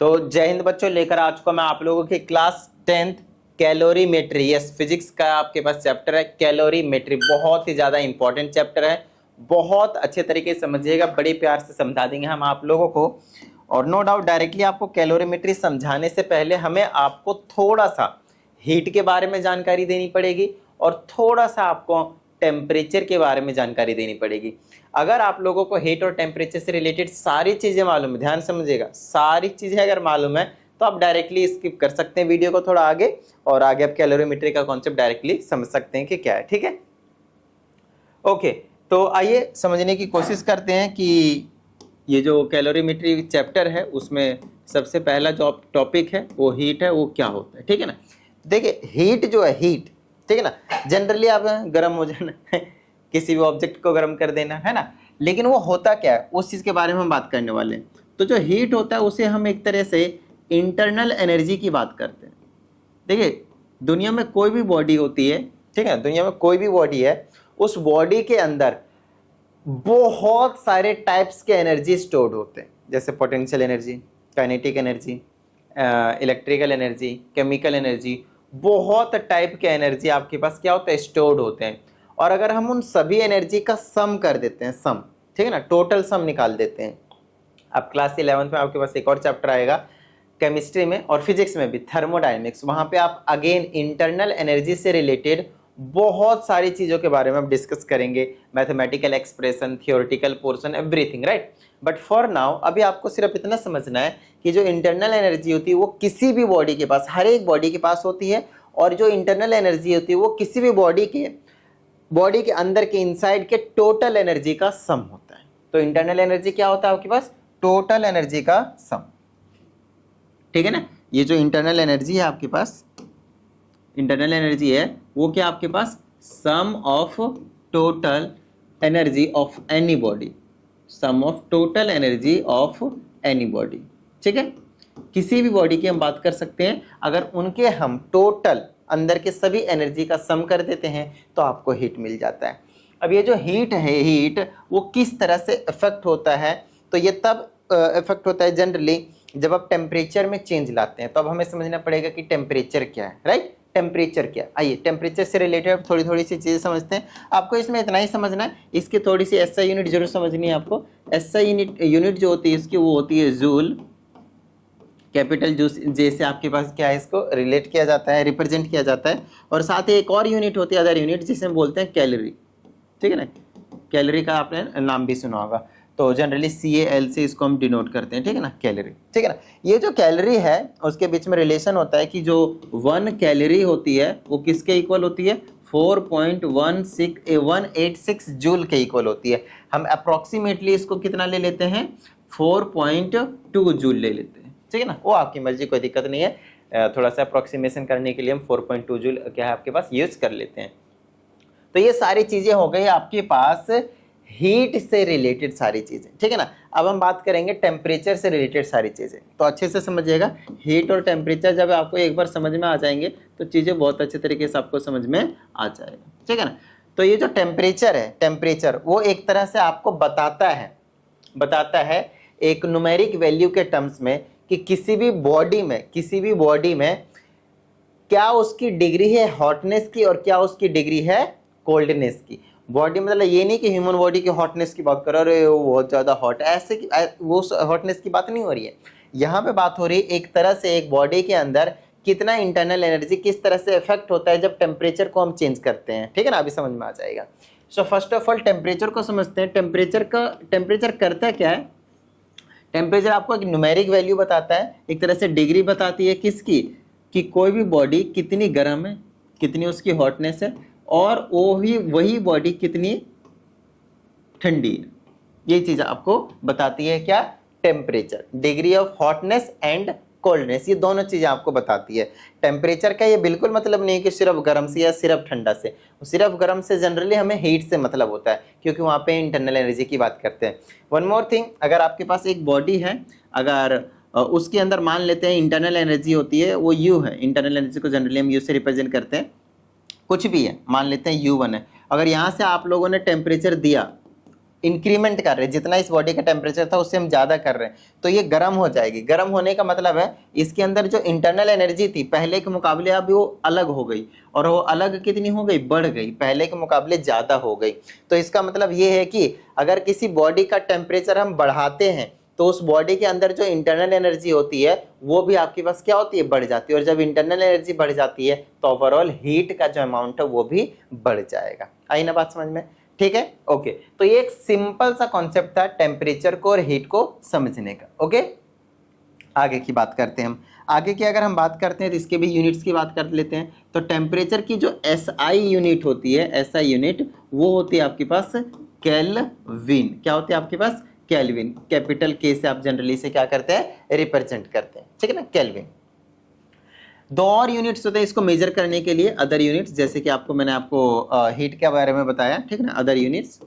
तो जय हिंद बच्चों, लेकर आ चुका मैं आप लोगों की class 10th calorimetry. Yes, physics का आपके पास चैप्टर है कैलोरीमेट्री। बहुत ही ज्यादा इंपॉर्टेंट चैप्टर है, बहुत अच्छे तरीके से समझिएगा, बड़े प्यार से समझा देंगे हम आप लोगों को। और नो डाउट डायरेक्टली आपको कैलोरीमेट्री समझाने से पहले हमें आपको थोड़ा सा हीट के बारे में जानकारी देनी पड़ेगी और थोड़ा सा आपको टेम्परेचर के बारे में जानकारी देनी पड़ेगी। अगर आप लोगों को हीट और टेम्परेचर से रिलेटेड सारी चीजें मालूम है, ध्यान समझिएगा, सारी चीजें अगर मालूम है तो आप डायरेक्टली स्किप कर सकते हैं वीडियो को थोड़ा आगे, और आगे आप कैलोरीमेट्री का कॉन्सेप्ट डायरेक्टली समझ सकते हैं कि क्या है। ठीक है, ओके। तो आइए समझने की कोशिश करते हैं कि ये जो कैलोरीमेट्री चैप्टर है उसमें सबसे पहला जो टॉपिक है वो हीट है, वो क्या होता है। ठीक है ना, देखिए हीट जो है, हीट, ठीक है ना, जनरली आप गर्म हो जाना किसी भी ऑब्जेक्ट को गर्म कर देना है ना, लेकिन वो होता क्या है उस चीज के बारे में हम बात करने वाले हैं। तो जो हीट होता है उसे हम एक तरह से इंटरनल एनर्जी की बात करते हैं। देखिए दुनिया में कोई भी बॉडी होती है, ठीक है, दुनिया में कोई भी बॉडी है, उस बॉडी के अंदर बहुत सारे टाइप्स के एनर्जी स्टोर्ड होते हैं, जैसे potential energy, kinetic energy, electrical energy, chemical energy, बहुत टाइप के एनर्जी आपके पास क्या होता है, स्टोर्ड होते हैं। और अगर हम उन सभी एनर्जी का सम कर देते हैं, सम, ठीक है ना, टोटल सम निकाल देते हैं। अब क्लास 11th में आपके पास एक और चैप्टर आएगा केमिस्ट्री में और फिजिक्स में भी, थर्मोडायनेमिक्स। वहां पे आप अगेन इंटरनल एनर्जी से रिलेटेड बहुत सारी चीजों के बारे में हम डिस्कस करेंगे, mathematical expression, theoretical portion, everything, right. But for now अभी आपको सिर्फ इतना समझना है कि जो इंटरनल एनर्जी होती है वो किसी भी बॉडी के पास, हर एक बॉडी के पास होती है, और जो इंटरनल एनर्जी होती है वो किसी भी बॉडी के अंदर के इनसाइड के टोटल एनर्जी का सम होता है। तो इंटरनल एनर्जी क्या होता है आपके पास, टोटल एनर्जी का सम, ठीक है ना। ये जो इंटरनल एनर्जी है आपके पास, इंटरनल एनर्जी है वो क्या आपके पास, sum of total energy of any body, sum of total energy of any body, ठीक है। किसी भी बॉडी की हम बात कर सकते हैं, अगर उनके हम टोटल अंदर के सभी एनर्जी का सम कर देते हैं तो आपको हीट मिल जाता है। अब ये जो हीट है, हीट वो किस तरह से इफेक्ट होता है, तो ये तब इफेक्ट होता है जनरली जब आप टेम्परेचर में चेंज लाते हैं। तो अब हमें समझना पड़ेगा कि टेम्परेचर क्या है, राइट। टेम्परेचर क्या, आइए टेम्परेचर से रिलेटेड थोड़ी थोड़ी सी चीजें समझते हैं। आपको इसमें इतना ही समझना है, इसकी थोड़ी सी एसआई यूनिट जरूर समझनी है आपको। एसआई यूनिट जो होती है इसकी, वो होती है जूल, कैपिटल जे से आपके पास क्या है, इसको रिलेट किया जाता है, रिप्रेजेंट किया जाता है। और साथ ही एक और यूनिट होती है, अदर यूनिट, जिसे हम बोलते हैं कैलोरी, ठीक है ना। कैलोरी का आपने नाम भी सुना होगा, तो जनरली CAL से इसको हम डिनोट करते हैं, ठीक है ना, कैलोरी, ठीक है ना। ये जो कैलोरी है उसके बीच में रिलेशन होता है कि जो 1 कैलोरी होती है वो किसके इक्वल होती है, 4.186 जूल के इक्वल होती है। हम अप्रोक्सीमेटली इसको कितना ले लेते हैं, 4.2 जूल ले लेते हैं, ठीक है ना। वो आपकी मर्जी, कोई दिक्कत नहीं है, थोड़ा सा अप्रोक्सीमेशन करने के लिए हम 4.2 जूल क्या है आपके पास यूज कर लेते हैं। तो ये सारी चीजें हो गई आपके पास हीट से रिलेटेड सारी चीजें, ठीक है ना। अब हम बात करेंगे टेम्परेचर से रिलेटेड सारी चीजें, तो अच्छे से समझिएगा। हीट और टेम्परेचर जब आपको एक बार समझ में आ जाएंगे तो चीजें बहुत अच्छे तरीके से आपको समझ में आ जाएगा, ठीक है ना। तो ये जो टेम्परेचर है, टेम्परेचर वो एक तरह से आपको बताता है एक न्यूमेरिक वैल्यू के टर्म्स में कि किसी भी बॉडी में क्या उसकी डिग्री है हॉटनेस की और क्या उसकी डिग्री है कोल्डनेस की। बॉडी मतलब ये नहीं कि ह्यूमन बॉडी की हॉटनेस की बात करो, अरे वो बहुत ज़्यादा हॉट है, ऐसे की वो हॉटनेस की बात नहीं हो रही है। यहाँ पे बात हो रही है एक तरह से एक बॉडी के अंदर कितना इंटरनल एनर्जी किस तरह से इफेक्ट होता है जब टेम्परेचर को हम चेंज करते हैं, ठीक है ना। अभी समझ में आ जाएगा। So first of all temperature को समझते हैं। टेम्परेचर करता क्या है, टेम्परेचर आपको एक न्यूमेरिक वैल्यू बताता है, एक तरह से डिग्री बताती है किसकी, कि कोई भी बॉडी कितनी गर्म है, कितनी उसकी हॉटनेस है, और वही बॉडी कितनी ठंडी है। ये चीज आपको बताती है क्या, temperature, degree of hotness and coldness, ये दोनों चीजें आपको बताती है। टेम्परेचर का ये बिल्कुल मतलब नहीं कि सिर्फ गर्म से या सिर्फ ठंडा से, सिर्फ गर्म से जनरली हमें हीट से मतलब होता है, क्योंकि वहाँ पे इंटरनल एनर्जी की बात करते हैं। वन मोर थिंग, अगर आपके पास एक बॉडी है, अगर उसके अंदर मान लेते हैं इंटरनल एनर्जी होती है वो U है, इंटरनल एनर्जी को जनरली हम U से रिप्रेजेंट करते हैं, कुछ भी है मान लेते हैं U1 है। अगर यहाँ से आप लोगों ने टेम्परेचर दिया इंक्रीमेंट कर रहे हैं, जितना इस बॉडी का टेम्परेचर था उससे हम ज़्यादा कर रहे हैं, तो ये गर्म हो जाएगी। गर्म होने का मतलब है इसके अंदर जो इंटरनल एनर्जी थी पहले के मुकाबले अब वो अलग हो गई, और वो अलग कितनी हो गई, बढ़ गई, पहले के मुकाबले ज़्यादा हो गई। तो इसका मतलब ये है कि अगर किसी बॉडी का टेम्परेचर हम बढ़ाते हैं तो उस बॉडी के अंदर जो इंटरनल एनर्जी होती है वो भी आपके पास क्या होती है, बढ़ जाती है, और जब इंटरनल एनर्जी बढ़ जाती है तो ओवरऑल हीट का जो अमाउंट है वो भी बढ़ जाएगा। आई ना बात समझ में? ठीक है, ओके। तो ये एक सिंपल सा कॉन्सेप्ट था टेम्परेचर को और हीट को समझने का। ओके, आगे की बात करते हैं हम। आगे की अगर हम बात करते हैं तो इसके भी यूनिट्स की बात कर लेते हैं। तो टेम्परेचर की जो एसआई यूनिट होती है, एसआई यूनिट वो होती है आपके पास केल्विन। क्या होती है आपके पास, केल्विन। कैपिटल के से आप जनरली से क्या करते हैं, रिप्रेजेंट करते हैं, ठीक है ना, केल्विन। दो और यूनिट्स होते हैं इसको मेजर करने के लिए, अदर यूनिट्स, जैसे कि मैंने आपको हीट के बारे में बताया, ठीक है ना। अदर यूनिट्स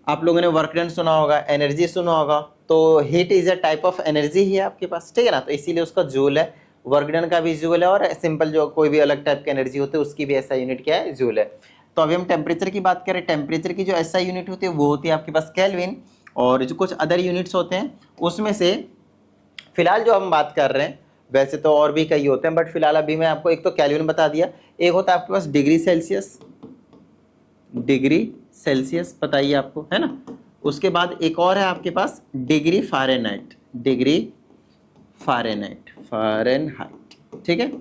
आप लोगों ने वर्क डन सुना होगा, एनर्जी सुना होगा, तो heat is a type of energy ही है आपके पास, ठीक है ना, तो इसीलिए उसका जूल है। वर्क डन का भी जूल है, और सिंपल जो कोई भी अलग टाइप की एनर्जी होती है उसकी भी ऐसा यूनिट क्या है, जूल है। तो अभी हम टेम्परेचर की बात करें, टेम्परेचर की जो ऐसा यूनिट होती है वो होती है आपके पास केल्विन, और जो कुछ अदर यूनिट्स होते हैं उसमें से फिलहाल जो हम बात कर रहे हैं, वैसे तो और भी कई होते हैं बट फिलहाल अभी मैं आपको एक तो केल्विन बता दिया, एक होता है आपके पास डिग्री सेल्सियस, डिग्री सेल्सियस पता ही आपको, है ना। उसके बाद एक और है आपके पास degree Fahrenheit, degree Fahrenheit, Fahrenheit, ठीक है।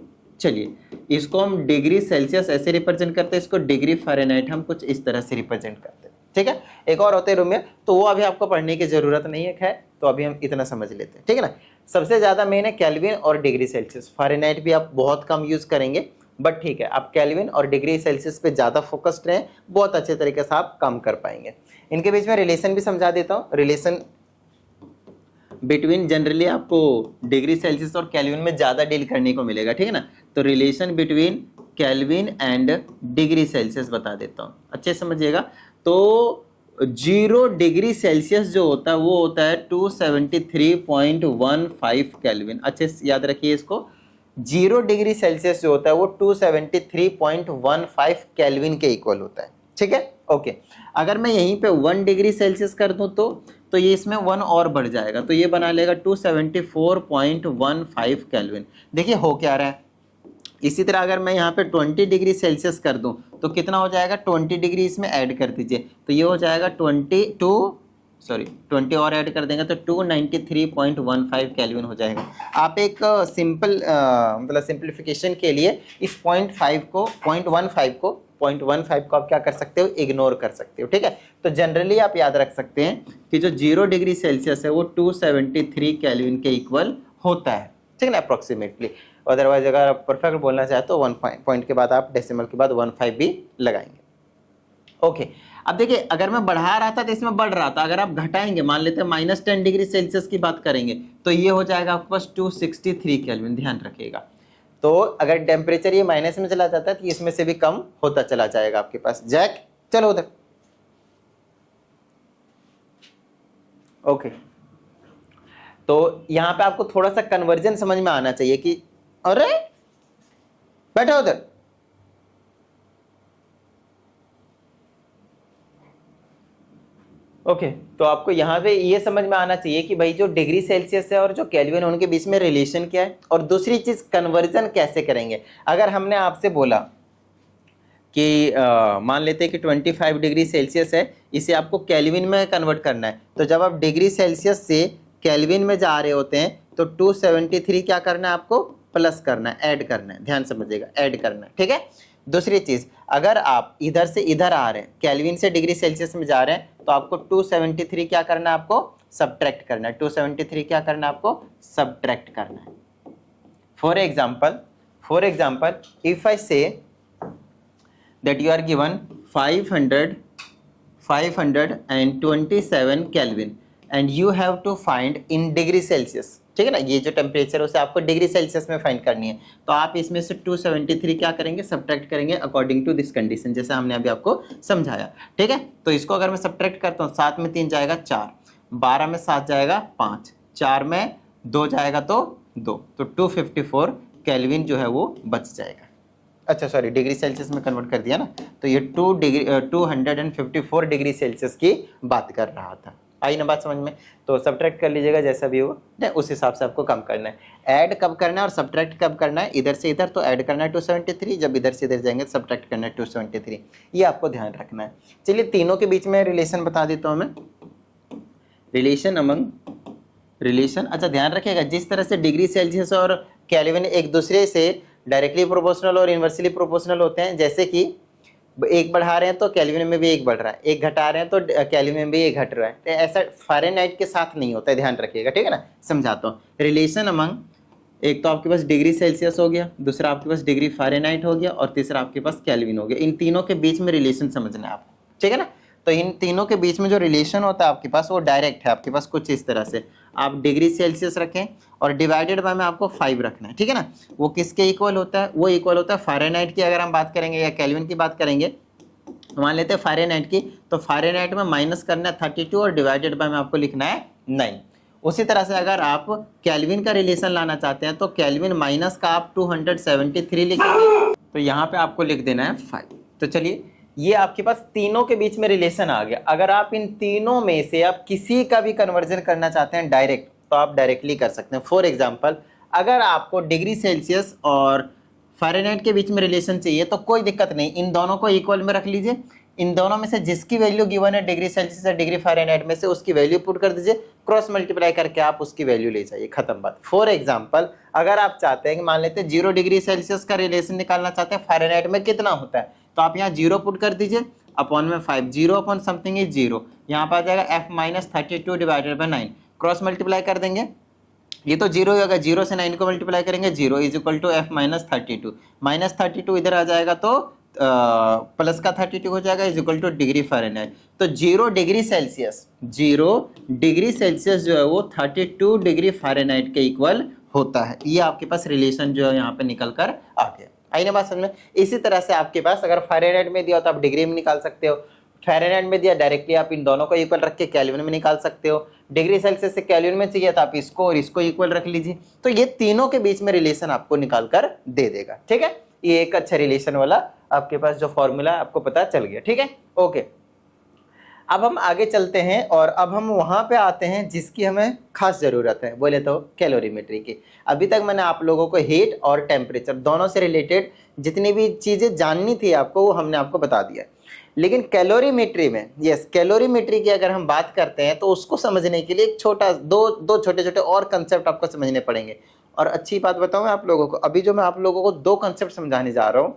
चलिए, इसको हम डिग्री सेल्सियस ऐसे रिप्रेजेंट करते हैं, इसको डिग्री फ़ारेनहाइट हम कुछ इस तरह से रिप्रेजेंट करते हैं, ठीक है। एक और होते हैं रूमियर, तो वो अभी आपको पढ़ने की जरूरत नहीं है, खैर, तो अभी हम इतना समझ लेते हैं, ठीक है ना। सबसे ज़्यादा मेन है केल्विन और डिग्री सेल्सियस। फ़ारेनहाइट भी आप बहुत कम यूज़ करेंगे, बट ठीक है, आप केल्विन और डिग्री सेल्सियस पे ज़्यादा फोकस्ड रहें, बहुत अच्छे तरीके से आप काम कर पाएंगे। इनके बीच में रिलेशन भी समझा देता हूँ। रिलेशन बिटवीन जनरली आपको डिग्री सेल्सियस और केल्विन में ज़्यादा डील करने को मिलेगा, ठीक है ना। तो relation between kelvin and degree Celsius बता देता हूँ, अच्छे समझिएगा। तो 0 डिग्री सेल्सियस जो होता है वो होता है 273.15 केल्विन। अच्छे से याद रखिए इसको, 0 डिग्री सेल्सियस जो होता है वो 273.15 केल्विन के इक्वल होता है, ठीक है, ओके। अगर मैं यहीं पे 1 डिग्री सेल्सियस कर दूं तो ये इसमें 1 और बढ़ जाएगा, तो ये बना लेगा 274.15 केल्विन। देखिए हो क्या रहा है। इसी तरह अगर मैं यहाँ पे 20 डिग्री सेल्सियस कर दूं तो कितना हो जाएगा, 20 डिग्री इसमें ऐड कर दीजिए, तो ये हो जाएगा 20 और ऐड कर देंगे तो 293.15 केल्विन हो जाएगा। आप एक सिंपल मतलब सिंप्लीफिकेशन के लिए इस 0.15 को आप क्या कर सकते हो, इग्नोर कर सकते हो, ठीक है। तो जनरली आप याद रख सकते हैं कि जो 0 डिग्री सेल्सियस है वो 273 केल्विन के इक्वल होता है, ठीक है ना, अप्रोक्सीमेटली। अदरवाइज अगर आप परफेक्ट बोलना चाहे तो 1 पॉइंट के बाद आप डेसिमल के बाद 15 भी लगाएंगे, ओके। अब देखिए, अगर मैं बढ़ा रहा था तो इसमें बढ़ रहा था, अगर आप घटाएंगे, मान लेते हैं -10 डिग्री सेल्सियस की बात करेंगे, तो ये हो जाएगा आपके पास 263 केल्विन, ध्यान रखिएगा। तो अगर टेम्परेचर ये माइनस में चला जाता है तो इसमें से भी कम होता चला जाएगा आपके पास। जैक चलो उधर, ओके। तो यहाँ पे आपको थोड़ा सा कन्वर्जन समझ में आना चाहिए कि अरे बैठो उधर, ओके। तो आपको यहाँ पे ये समझ में आना चाहिए कि भाई जो डिग्री सेल्सियस है और जो केल्विन उनके बीच में रिलेशन क्या है, और दूसरी चीज कन्वर्जन कैसे करेंगे। अगर हमने आपसे बोला कि मान लेते हैं कि 25 डिग्री सेल्सियस है, इसे आपको केल्विन में कन्वर्ट करना है, तो जब आप डिग्री सेल्सियस से केल्विन में जा रहे होते हैं तो 273 क्या करना है, आपको प्लस करना है, ऐड करना है, ध्यान समझिएगा, ऐड करना है, ठीक है। दूसरी चीज, अगर आप इधर से इधर आ रहे हैं, केल्विन से डिग्री सेल्सियस में जा रहे हैं, तो आपको 273 क्या करना है, आपको सब्ट्रैक्ट करना है, 273 क्या करना है, आपको सब्ट्रैक्ट करना है। फॉर एग्जाम्पल इफ आई से that you are given 527 Kelvin and you have to find in degree Celsius, ठीक है ना। ये जो टेम्परेचर है उसे आपको डिग्री सेल्सियस में फाइंड करनी है, तो आप इसमें से 273 क्या करेंगे, सब्ट्रैक्ट करेंगे अकॉर्डिंग टू दिस कंडीशन, जैसे हमने अभी आपको समझाया, ठीक है। तो इसको अगर मैं सब्ट्रैक्ट करता हूँ, 7 में 3 जाएगा 4, 12 में 7 जाएगा 5, 4 में 2 जाएगा तो 2, तो 254 केल्विन जो है वो बच जाएगा, अच्छा सॉरी, डिग्री सेल्सियस में कन्वर्ट कर दिया ना, तो ये 254 डिग्री सेल्सियस की बात कर रहा था। आई ना बात समझ में? तो सब्ट्रैक्ट कर लीजिएगा जैसा भी हो, उस हिसाब से आपको कम करना है। ऐड कब करना है और सब्ट्रैक्ट कब करना है? इधर से इधर तो ऐड करना है 273, जब इधर से इधर जाएंगे सब्ट्रैक्ट करना है 273, ये आपको ध्यान रखना है। चलिए तीनों के बीच में रिलेशन बता देता हूँ मैं। रिलेशन अच्छा ध्यान रखिएगा, जिस तरह से डिग्री सेल्सियस और केल्विन एक दूसरे से डायरेक्टली प्रोपोर्शनल और इनवर्सली प्रोपोर्शनल होते हैं, जैसे कि एक बढ़ा रहे हैं तो केल्विन में भी एक बढ़ रहा है, एक घटा रहे हैं तो केल्विन में भी एक घट रहा है, तो ऐसा फ़ारेनहाइट के साथ नहीं होता है, ध्यान रखिएगा, ठीक है ना। समझाता हूँ। रिलेशन अमंग, एक तो आपके पास डिग्री सेल्सियस हो गया, दूसरा आपके पास डिग्री फ़ारेनहाइट हो गया, और तीसरा आपके पास केल्विन हो गया। इन तीनों के बीच में रिलेशन समझना है आपको, ठीक है ना। तो इन तीनों के बीच में जो रिलेशन होता है आपके पास वो डायरेक्ट है आपके पास, कुछ इस तरह से आप डिग्री सेल्सियस रखें और डिवाइडेड बाय में आपको 5 रखना है, ठीक है ना। वो किसके इक्वल होता है? वो इक्वल होता है फ़ारेनहाइट की। अगर हम बात करेंगे या केल्विन की बात करेंगे, मान लेते हैं फ़ारेनहाइट की, तो फ़ारेनहाइट में माइनस करना है 32 और डिवाइडेड बाय में आपको लिखना है 9। उसी तरह से अगर आप केल्विन का रिलेशन लाना चाहते हैं तो केल्विन माइनस का आप 273 लिखेंगे, तो यहाँ पे आपको लिख देना है 5। तो चलिए ये आपके पास तीनों के बीच में रिलेशन आ गया। अगर आप इन तीनों में से आप किसी का भी कन्वर्जन करना चाहते हैं डायरेक्ट, तो आप डायरेक्टली कर सकते हैं। फॉर एग्जाम्पल, अगर आपको डिग्री सेल्सियस और फ़ारेनहाइट के बीच में रिलेशन चाहिए तो कोई दिक्कत नहीं, इन दोनों को इक्वल में रख लीजिए। इन दोनों में से जिसकी वैल्यू गिवन है डिग्री सेल्सियस या डिग्री फ़ारेनहाइट में से, उसकी वैल्यू पुट कर दीजिए, क्रॉस मल्टीप्लाई करके आप उसकी वैल्यू ले जाइए, खत्म बात। फॉर एग्जाम्पल, अगर आप चाहते हैं कि मान लेते हैं 0 डिग्री सेल्सियस का रिलेशन निकालना चाहते हैं फ़ारेनहाइट में कितना होता है, तो आप यहाँ 0 पुट कर दीजिए, अपॉन में 5, 0 अपॉन समथिंग इज 0, यहाँ पर आ जाएगा f-32 divided by 9, cross multiply कर देंगे, ये तो 0 ही होगा, 0 से 9 को मल्टीप्लाई करेंगे, 0 इज इक्वल टू f-32, -32 इधर आ जाएगा तो प्लस का 32 हो जाएगा, is equal two degree Fahrenheit. तो 0 डिग्री सेल्सियस जो है वो 32 डिग्री फ़ारेनहाइट के इक्वल होता है। ये आपके पास रिलेशन जो है यहाँ पे निकल कर आ गया। आई ना बात समझ में? इसी तरह से आपके पास अगर फ़ारेनहाइट में दिया तो आप डिग्री में निकाल सकते हो, फ़ारेनहाइट में दिया डायरेक्टली आप इन दोनों को इक्वल रख के केल्विन में निकाल सकते हो, डिग्री सेल्सियस से केल्विन में चाहिए तो आप इसको और इसको इक्वल रख लीजिए, तो ये तीनों के बीच में रिलेशन आपको निकाल कर दे देगा, ठीक है। ये एक अच्छा रिलेशन वाला आपके पास जो फॉर्मूला आपको पता चल गया, ठीक है, ओके। अब हम आगे चलते हैं और अब हम वहां पे आते हैं जिसकी हमें खास जरूरत है, बोले तो कैलोरीमेट्री की। अभी तक मैंने आप लोगों को हीट और टेम्परेचर दोनों से रिलेटेड जितनी भी चीजें जाननी थी आपको वो हमने आपको बता दिया, लेकिन कैलोरीमेट्री में, यस, कैलोरीमेट्री की अगर हम बात करते हैं तो उसको समझने के लिए एक छोटा दो छोटे छोटे और कंसेप्ट आपको समझने पड़ेंगे। और अच्छी बात बताऊं आप लोगों को, अभी जो मैं आप लोगों को 2 कंसेप्ट समझाने जा रहा हूं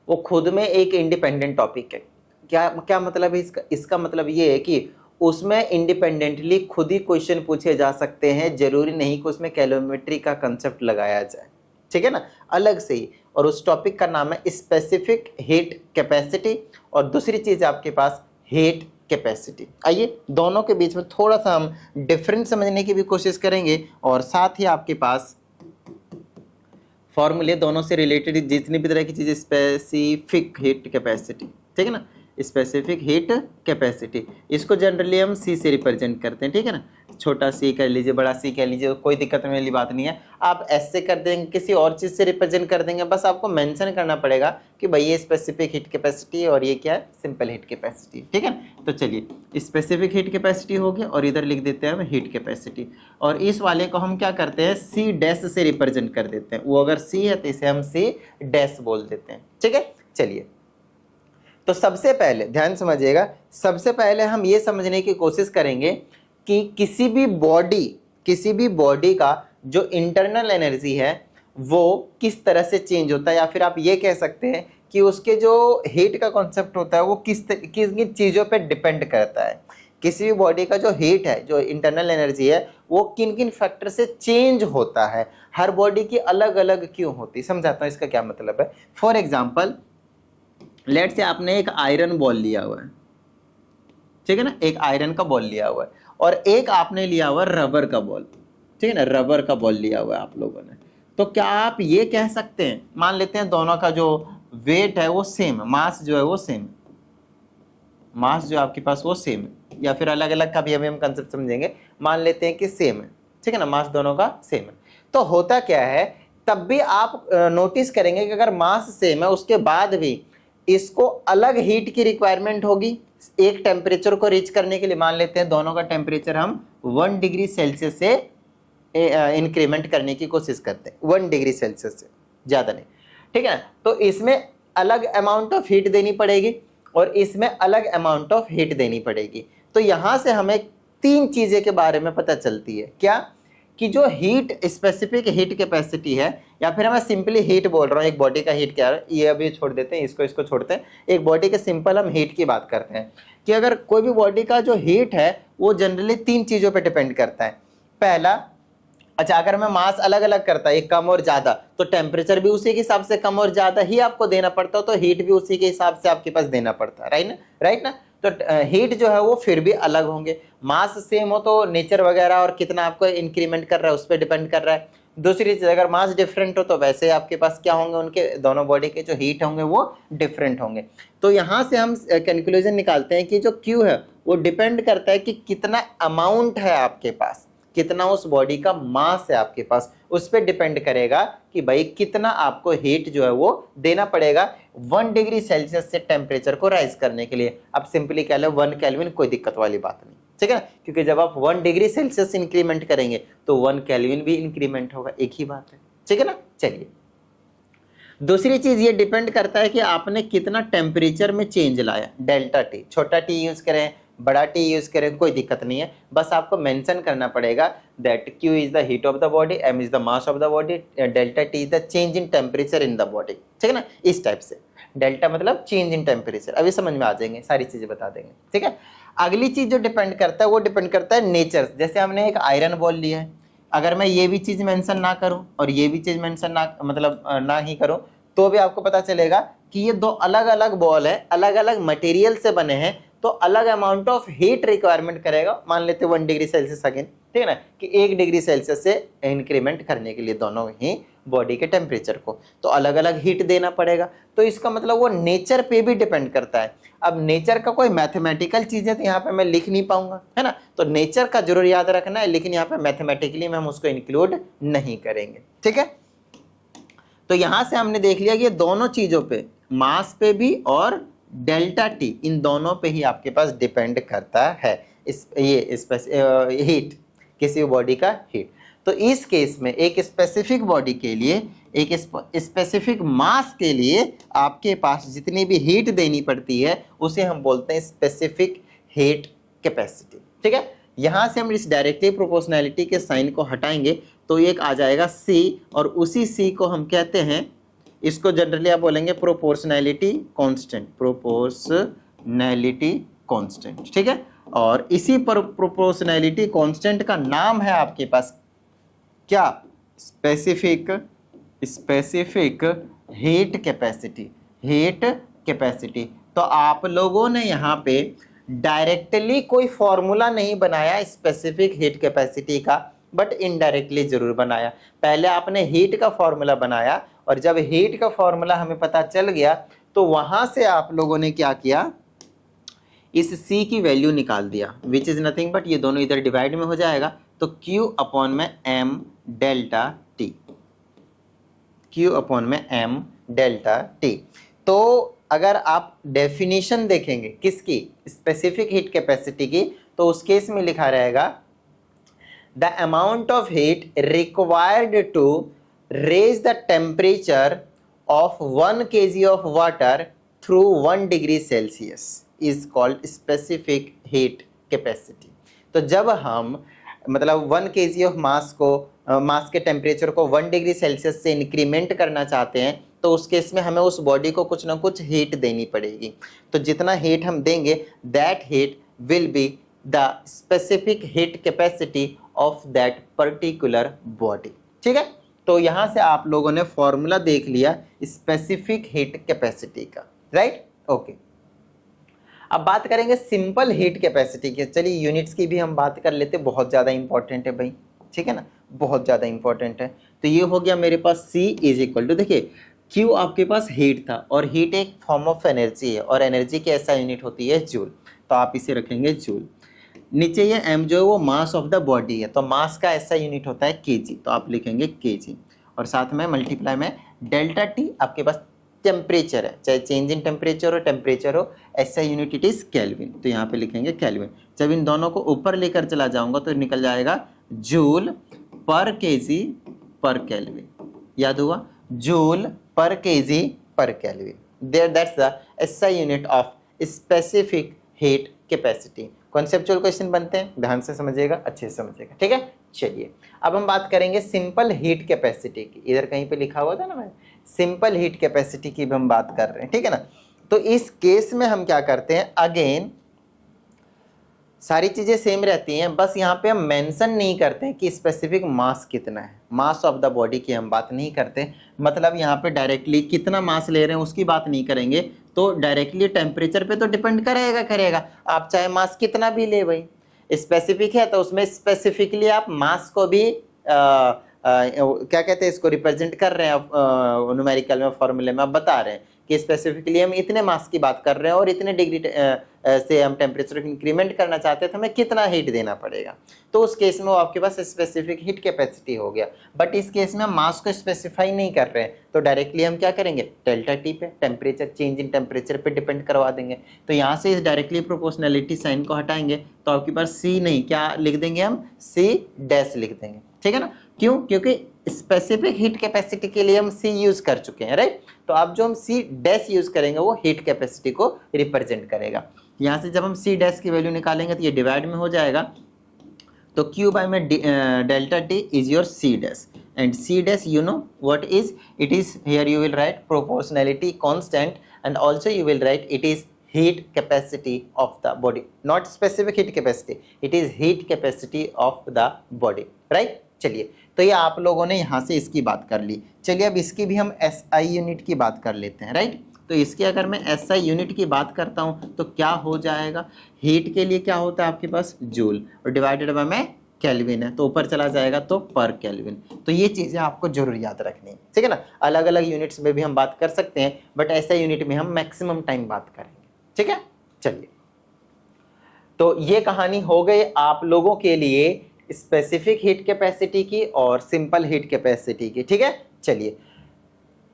वो खुद में एक इंडिपेंडेंट टॉपिक है। क्या मतलब है इसका? इसका मतलब ये है कि उसमें इंडिपेंडेंटली खुद ही क्वेश्चन पूछे जा सकते हैं, जरूरी नहीं कि उसमें कैलोरीमेट्री का कंसेप्ट लगाया जाए, ठीक है ना, अलग से ही। और उस टॉपिक का नाम है स्पेसिफिक हीट कैपेसिटी, और दूसरी चीज आपके पास हीट कैपेसिटी। आइए दोनों के बीच में थोड़ा सा हम डिफरेंस समझने की भी कोशिश करेंगे, और साथ ही आपके पास फॉर्मूले दोनों से रिलेटेड जितनी भी तरह की चीज़ें, स्पेसिफिक हीट कैपेसिटी, ठीक है ना, स्पेसिफिक हीट कैपेसिटी, इसको जनरली हम सी से रिप्रेजेंट करते हैं, ठीक है ना, छोटा सी कह लीजिए, बड़ा सी कह लीजिए, कोई दिक्कत वाली बात नहीं है। आप एस से कर देंगे, किसी और चीज़ से रिप्रेजेंट कर देंगे, बस आपको मेंशन करना पड़ेगा कि भाई ये स्पेसिफिक हीट कैपेसिटी और ये क्या है, सिंपल हीट कैपेसिटी, ठीक है। तो चलिए स्पेसिफिक हीट कैपेसिटी हो गया और इधर लिख देते हैं हम हीट कैपेसिटी, और इस वाले को हम क्या करते हैं, सी डैश से रिप्रेजेंट कर देते हैं। वो अगर सी है तो इसे हम सी डैश बोल देते हैं, ठीक है। चलिए तो सबसे पहले ध्यान समझिएगा, सबसे पहले हम ये समझने की कोशिश करेंगे कि किसी भी बॉडी का जो इंटरनल एनर्जी है वो किस तरह से चेंज होता है, या फिर आप ये कह सकते हैं कि उसके जो हीट का कॉन्सेप्ट होता है वो किस चीज़ों पे डिपेंड करता है। किसी भी बॉडी का जो हीट है, जो इंटरनल एनर्जी है, वो किन किन फैक्टर से चेंज होता है, हर बॉडी की अलग अलग क्यों होती, समझाता हूँ इसका क्या मतलब है। फॉर एग्जाम्पल, लेट से आपने एक आयरन बॉल लिया हुआ है, ठीक है ना, एक आयरन का बॉल लिया हुआ है, और एक आपने लिया हुआ रबर का बॉल, ठीक है ना, रबर का बॉल लिया हुआ है आप लोगों ने। तो क्या आप ये कह सकते हैं, मान लेते हैं दोनों का जो वेट है वो सेम है, मास जो है वो सेम, मास जो आपके पास वो सेम है, या फिर अलग अलग का भी अभी हम कंसेप्ट समझेंगे, मान लेते हैं कि सेम है, ठीक है ना, मास दोनों का सेम है। तो होता क्या है तब भी आप नोटिस करेंगे कि अगर मास सेम है उसके बाद भी इसको अलग हीट की रिक्वायरमेंट होगी एक टेम्परेचर को रीच करने के लिए। मान लेते हैं दोनों का टेम्परेचर हम 1 डिग्री सेल्सियस से इंक्रीमेंट करने की कोशिश करते हैं, 1 डिग्री सेल्सियस से ज़्यादा नहीं, ठीक है। तो इसमें अलग अमाउंट ऑफ हीट देनी पड़ेगी और इसमें अलग अमाउंट ऑफ हीट देनी पड़ेगी। तो यहाँ से हमें 3 चीज़ें के बारे में पता चलती है, क्या कि जो हीट स्पेसिफिक हीट कैपेसिटी है, या फिर मैं सिंपली हीट बोल रहा हूँ, एक बॉडी का हीट क्या है, ये अभी छोड़ देते हैं, इसको छोड़ते हैं, एक बॉडी के सिंपल हम हीट की बात करते हैं कि अगर कोई भी बॉडी का जो हीट है वो जनरली 3 चीज़ों पे डिपेंड करता है। पहला, अच्छा अगर मैं मास अलग अलग करता है, एक कम और ज़्यादा, तो टेम्परेचर भी उसी के हिसाब से कम और ज़्यादा ही आपको देना पड़ता है, तो हीट भी उसी के हिसाब से आपके पास देना पड़ता है, राइट ना। तो हीट जो है वो फिर भी अलग होंगे। मास सेम हो तो नेचर वगैरह और कितना आपको इंक्रीमेंट कर रहा है उस पर डिपेंड कर रहा है। दूसरी चीज़, अगर मास डिफरेंट हो तो वैसे आपके पास क्या होंगे, उनके दोनों बॉडी के जो हीट होंगे वो डिफरेंट होंगे। तो यहाँ से हम कंक्लूजन निकालते हैं कि जो Q है वो डिपेंड करता है कि कितना अमाउंट है आपके पास, कितना उस बॉडी का मास है आपके पास, उस पर डिपेंड करेगा कि भाई कितना आपको हीट जो है वो देना पड़ेगा 1 डिग्री सेल्सियस से टेम्परेचर को राइज करने के लिए। अब सिंपली कह लो 1 केल्विन, कोई दिक्कत वाली बात नहीं, ठीक है ना, क्योंकि जब आप 1 डिग्री सेल्सियस इंक्रीमेंट करेंगे तो 1 केल्विन भी इंक्रीमेंट होगा, एक ही बात है, ठीक है ना। चलिए, दूसरी चीज ये डिपेंड करता है कि आपने कितना टेम्परेचर में चेंज लाया, डेल्टा टी, छोटा टी यूज करें बड़ा टी यूज करें कोई दिक्कत नहीं है, बस आपको मेंशन करना पड़ेगा that Q is the heat of the body, M is the mass of the body, delta T is the change in temperature in the body, ठीक है ना। इस टाइप से डेल्टा मतलब चेंज इन टेम्परेचर, अभी समझ में आ जाएंगे, सारी चीजें बता देंगे, ठीक है। अगली चीज जो डिपेंड करता है वो डिपेंड करता है नेचर। जैसे हमने एक आयरन बॉल लिया है, अगर मैं ये भी चीज मेंशन ना करूं और ये भी चीज मेंशन ना मतलब ना ही करूं तो भी आपको पता चलेगा कि ये दो अलग अलग बॉल है, अलग अलग मटेरियल से बने हैं, तो अलग अमाउंट ऑफ हीट रिक्वायरमेंट करेगा। मान लेते हैं 1 डिग्री सेल्सियस अगेन, ठीक है ना, कि 1 डिग्री सेल्सियस से इंक्रीमेंट करने के लिए दोनों ही बॉडी के टेम्परेचर को तो अलग अलग हीट देना पड़ेगा। तो इसका मतलब वो नेचर पे भी डिपेंड करता है। अब नेचर का कोई मैथमेटिकल चीज़ है तो यहाँ पे मैं लिख नहीं पाऊंगा, है ना, तो नेचर का जरूर याद रखना है, लेकिन यहाँ पे मैथमेटिकली में हम उसको इंक्लूड नहीं करेंगे, ठीक है। तो यहाँ से हमने देख लिया कि दोनों चीज़ों पे, मास पे भी और डेल्टा टी, इन दोनों पे ही आपके पास डिपेंड करता है हीट, किसी बॉडी का हीट। तो इस केस में एक स्पेसिफिक बॉडी के लिए, एक स्पेसिफिक मास के लिए आपके पास जितनी भी हीट देनी पड़ती है उसे हम बोलते हैं स्पेसिफिक हीट कैपेसिटी, ठीक है। यहाँ से हम इस डायरेक्टली प्रोपोर्शनैलिटी के साइन को हटाएंगे तो एक आ जाएगा C, और उसी C को हम कहते हैं, इसको जनरली आप बोलेंगे प्रोपोर्शनैलिटी कांस्टेंट, प्रोपोर्शनैलिटी कांस्टेंट, ठीक है। और इसी पर प्रोपोर्शनैलिटी कांस्टेंट का नाम है आपके पास क्या, specific heat capacity, heat capacity. तो आप लोगों ने यहाँ पे डायरेक्टली कोई फॉर्मूला नहीं बनाया स्पेसिफिक हीट कैपेसिटी का, बट इनडायरेक्टली जरूर बनाया। पहले आपने हीट का फॉर्मूला बनाया और जब हीट का फॉर्मूला हमें पता चल गया तो वहां से आप लोगों ने क्या किया, इस C की वैल्यू निकाल दिया, विच इज नथिंग बट ये दोनों इधर डिवाइड में हो जाएगा, तो Q अपॉन में M delta T, Q upon में M डेल्टा T। तो अगर आप डेफिनेशन देखेंगे किसकी, स्पेसिफिक हीट कैपेसिटी की, तो उस केस में लिखा रहेगा the amount of heat required to raise the temperature of 1 kg of water through 1 degree celsius is called specific heat capacity. तो जब हम मतलब 1 kg ऑफ मास के टेम्परेचर को 1 डिग्री सेल्सियस से इंक्रीमेंट करना चाहते हैं तो उस केस में हमें उस बॉडी को कुछ ना कुछ हीट देनी पड़ेगी। तो जितना हीट हम देंगे that heat will be the specific heat capacity of that particular body, ठीक है। तो यहाँ से आप लोगों ने फॉर्मूला देख लिया स्पेसिफिक हीट कैपेसिटी का, राइट, ओके। अब बात करेंगे सिंपल हीट कैपेसिटी की। चलिए यूनिट्स की भी हम बात कर लेते, बहुत ज़्यादा इंपॉर्टेंट है भाई, ठीक है ना, बहुत ज़्यादा इंपॉर्टेंट है। तो ये हो गया मेरे पास C इज इक्वल टू, देखिए Q आपके पास हीट था और हीट एक फॉर्म ऑफ एनर्जी है और एनर्जी की ऐसा यूनिट होती है जूल, तो आप इसे रखेंगे जूल। नीचे ये M जो है वो मास ऑफ द बॉडी है, तो मास का ऐसा यूनिट होता है kg, तो आप लिखेंगे kg। और साथ में मल्टीप्लाई में डेल्टा टी आपके पास टेम्परेचर है, चाहे चेंज इन टेम्परेचर हो ऐसा यूनिट इट इज केल्विन, तो यहाँ पे लिखेंगे केल्विन। जब इन दोनों को ऊपर लेकर चला जाऊंगा तो निकल जाएगा joule per kg per kelvin. याद हुआ, joule per kg per kelvin. There that's the SI unit of specific heat capacity. Conceptual question बनते हैं, ध्यान से समझिएगा, अच्छे से समझिएगा, ठीक है। चलिए अब हम बात करेंगे सिंपल हीट कैपेसिटी की। इधर कहीं पे लिखा हुआ था ना, मैं सिंपल हीट कैपेसिटी की भी हम बात कर रहे हैं, ठीक है ना। तो इस केस में हम क्या करते हैं, अगेन सारी चीजें सेम रहती हैं, बस यहाँ पे हम मेंशन नहीं करते हैं कि स्पेसिफिक मास कितना है, मास ऑफ द बॉडी की हम बात नहीं करते। मतलब यहाँ पे डायरेक्टली कितना मास ले रहे हैं उसकी बात नहीं करेंगे, तो डायरेक्टली टेम्परेचर पे तो डिपेंड करेगा। आप चाहे मास कितना भी ले भाई, स्पेसिफिक है तो उसमें स्पेसिफिकली आप मास को भी क्या कहते हैं, इसको रिप्रेजेंट कर रहे हैं न्यूमेरिकल में, फॉर्मूले में आप बता रहे हैं कि स्पेसिफिकली हम इतने मास की बात कर रहे हैं और इतने डिग्री से हम टेम्परेचर इंक्रीमेंट करना चाहते हैं तो हमें कितना हीट देना पड़ेगा। तो उस केस में वो आपके पास स्पेसिफिक हीट कैपेसिटी हो गया। बट इस केस में हम मास को स्पेसिफाई नहीं कर रहे हैं, तो डायरेक्टली हम क्या करेंगे, डेल्टा टी पे, टेम्परेचर चेंज इन टेम्परेचर पे डिपेंड करवा देंगे। तो यहाँ से इस डायरेक्टली प्रोपोर्शनैलिटी साइन को हटाएंगे तो आपके पास सी नहीं, क्या लिख देंगे हम, सी डैश लिख देंगे, ठीक है ना। क्यों, क्योंकि स्पेसिफिक हीट कैपेसिटी के लिए हम सी यूज कर चुके हैं, राइट। तो अब जो हम सी डैश यूज करेंगे वो हीट कैपेसिटी को रिप्रेजेंट करेगा। यहाँ से जब हम सी डैश की वैल्यू निकालेंगे तो ये डिवाइड में हो जाएगा, तो क्यू बाय में delta T is your C dash, and C dash you know what is, it is here you will write proportionality constant, and also you will write it is heat capacity of the body, not specific heat capacity, it is heat capacity of the body, right। चलिए, तो ये आप लोगों ने यहाँ से इसकी बात कर ली। चलिए अब इसकी भी हम SI यूनिट की बात कर लेते हैं, राइट। तो इसकी अगर मैं SI यूनिट की बात करता हूँ तो क्या हो जाएगा, हीट के लिए क्या होता है आपके पास, जूल, और डिवाइडेड बाय में केल्विन है, तो ऊपर चला जाएगा तो पर केल्विन। तो ये चीज़ें आपको जरूर याद रखनी है, ठीक है ना। अलग अलग यूनिट्स में भी हम बात कर सकते हैं, बट SI यूनिट में हम मैक्सिमम टाइम बात करेंगे, ठीक है। चलिए, तो ये कहानी हो गई आप लोगों के लिए स्पेसिफिक हीट कैपेसिटी की और सिंपल हीट कैपेसिटी की, ठीक है। चलिए,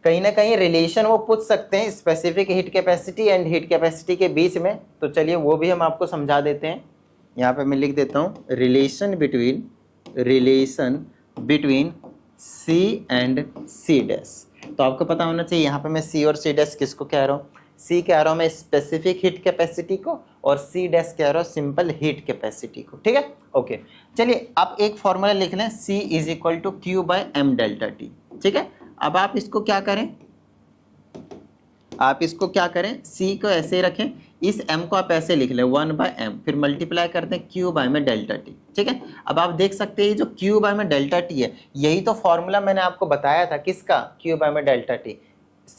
कहीं ना कहीं रिलेशन वो पूछ सकते हैं specific heat capacity and heat capacity के बीच में, तो चलिए वो भी हम आपको समझा देते हैं। यहाँ पे मैं लिख देता हूँ relation between C and C dash. तो आपको पता होना चाहिए यहाँ पे मैं सी और सी डैश किसको कह रहा हूँ, सी कह रहा हूँ मैं स्पेसिफिक हीट कैपेसिटी को, और सी डैश कह रहा हूँ सिंपल हीट कैपेसिटी को, ठीक है। ओके, चलिए आप एक फॉर्मूला लिख लें, C is equal to Q by M delta T, ठीक है। अब आप इसको क्या करें, C को ऐसे ही रखें, इस M को आप ऐसे लिख लें 1 बाय एम, फिर मल्टीप्लाई करते हैं क्यू बाय में डेल्टा टी, ठीक है। अब आप देख सकते हैं जो क्यू बाय में डेल्टा टी है, यही तो फॉर्मूला मैंने आपको बताया था, किसका, क्यू बाय में डेल्टा टी,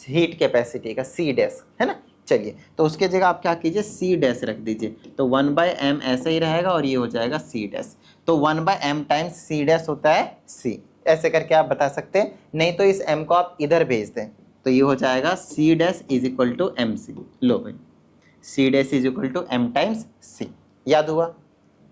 हीट कैपेसिटी का, सी डैश, है ना। चलिए, तो उसके जगह आप क्या कीजिए, सी डैश रख दीजिए, तो 1 बाय एम ऐसे ही रहेगा और ये हो जाएगा सी डैश। तो 1 by M times C dash होता है सी, ऐसे करके आप बता सकते हैं। नहीं तो इस एम को आप इधर भेज दें, तो ये हो जाएगा C dash is equal to M C. लो भाई, C dash is equal to M times C. याद हुआ,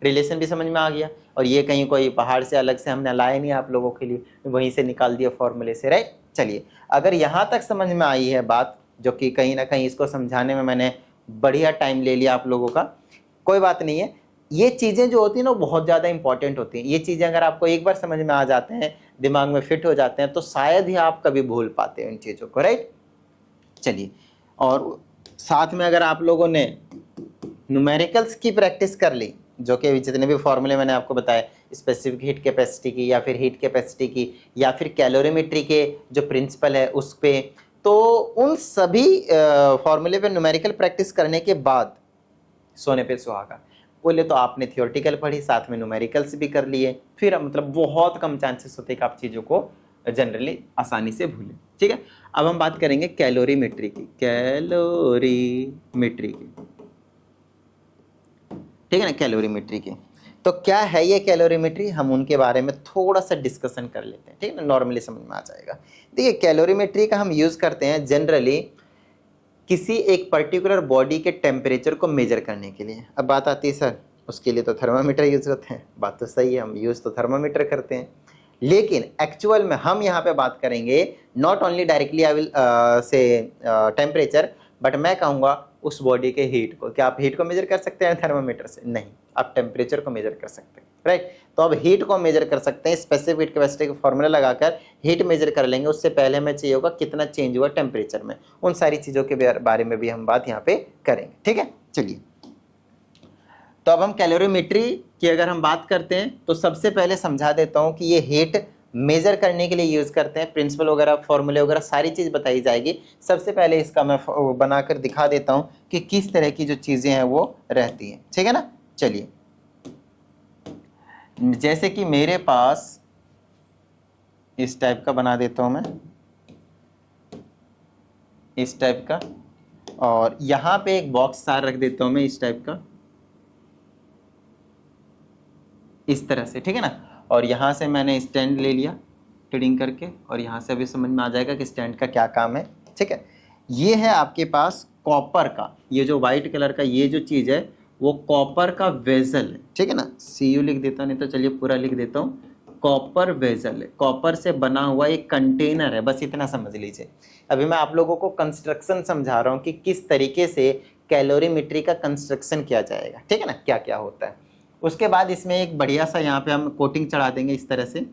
रिलेशन भी समझ में आ गया, और ये कहीं कोई पहाड़ से अलग से हमने लाया नहीं आप लोगों के लिए, वहीं से निकाल दिया फॉर्मूले से, राइट। चलिए, अगर यहाँ तक समझ में आई है बात, जो कि कहीं ना कहीं इसको समझाने में मैंने बढ़िया टाइम ले लिया आप लोगों का, कोई बात नहीं है। ये चीज़ें जो होती हैं ना बहुत ज़्यादा इंपॉर्टेंट होती हैं। ये चीज़ें अगर आपको एक बार समझ में आ जाते हैं, दिमाग में फिट हो जाते हैं, तो शायद ही आप कभी भूल पाते हैं इन चीज़ों को, राइट। चलिए, और साथ में अगर आप लोगों ने न्यूमेरिकल्स की प्रैक्टिस कर ली, जो कि जितने भी फॉर्मूले मैंने आपको बताए स्पेसिफिक हीट कैपेसिटी की, या फिर हीट कैपेसिटी की, या फिर कैलोरीमेट्री के जो प्रिंसिपल है उस पे, तो उन सभी फॉर्मूले पे न्यूमेरिकल प्रैक्टिस करने के बाद सोने पे सुहागा। बोले तो आपने थियोरेटिकल पढ़ी, साथ में न्यूमेरिकल्स भी कर लिए, फिर मतलब बहुत कम चांसेस होते हैं कि आप चीज़ों को जनरली आसानी से भूलें, ठीक है। अब हम बात करेंगे कैलोरीमेट्री की, ठीक है ना, कैलोरीमेट्री की। तो क्या है ये कैलोरीमेट्री, हम उनके बारे में थोड़ा सा डिस्कशन कर लेते हैं, ठीक है ना, नॉर्मली समझ में आ जाएगा। देखिए, कैलोरीमेट्री का हम यूज़ करते हैं जनरली किसी एक पर्टिकुलर बॉडी के टेम्परेचर को मेजर करने के लिए। अब बात आती है सर उसके लिए तो थर्मामीटर यूज़ होते हैं, बात तो सही है, हम यूज़ तो थर्मामीटर करते हैं, लेकिन एक्चुअल में हम यहाँ पे बात करेंगे not only directly I will say temperature, but मैं कहूँगा उस बॉडी के हीट को। क्या आप हीट को मेजर कर सकते हैं थर्मामीटर से? नहीं, आप टेम्परेचर को मेजर कर सकते हैं, राइट। तो अब हीट को मेजर कर सकते हैं, स्पेसिफिक हीट कैपेसिटी का फॉर्मूला लगाकर हीट मेजर कर लेंगे। उससे पहले हमें चाहिए होगा कितना चेंज हुआ टेम्परेचर में। उन सारी चीज़ों के बारे में भी हम बात यहाँ पे करेंगे, ठीक है। चलिए, तो अब हम कैलोरीमेट्री की अगर हम बात करते हैं तो सबसे पहले समझा देता हूँ कि ये हीट मेजर करने के लिए यूज़ करते हैं। प्रिंसिपल वगैरह, फॉर्मूले वगैरह सारी चीज़ बताई जाएगी। सबसे पहले इसका मैं बनाकर दिखा देता हूँ कि किस तरह की जो चीज़ें हैं वो रहती हैं, ठीक है ना। चलिए, जैसे कि मेरे पास इस टाइप का बना देता हूँ मैं, इस टाइप का, और यहाँ पे एक बॉक्स सार रख देता हूँ मैं इस टाइप का, इस तरह से, ठीक है ना। और यहाँ से मैंने स्टैंड ले लिया ट्रेडिंग करके, और यहाँ से अभी समझ में आ जाएगा कि स्टैंड का क्या काम है, ठीक है। ये है आपके पास कॉपर का, ये जो वाइट कलर का ये जो चीज़ है वो कॉपर का वेजल है, ठीक है ना। CU लिख देता हूँ, नहीं तो चलिए पूरा लिख देता हूँ। कॉपर वेजल है, कॉपर से बना हुआ एक कंटेनर है, बस इतना समझ लीजिए। अभी मैं आप लोगों को कंस्ट्रक्शन समझा रहा हूँ कि किस तरीके से कैलोरीमेट्री का कंस्ट्रक्शन किया जाएगा, ठीक है ना, क्या क्या होता है। उसके बाद इसमें एक बढ़िया सा यहाँ पे हम कोटिंग चढ़ा देंगे इस तरह से,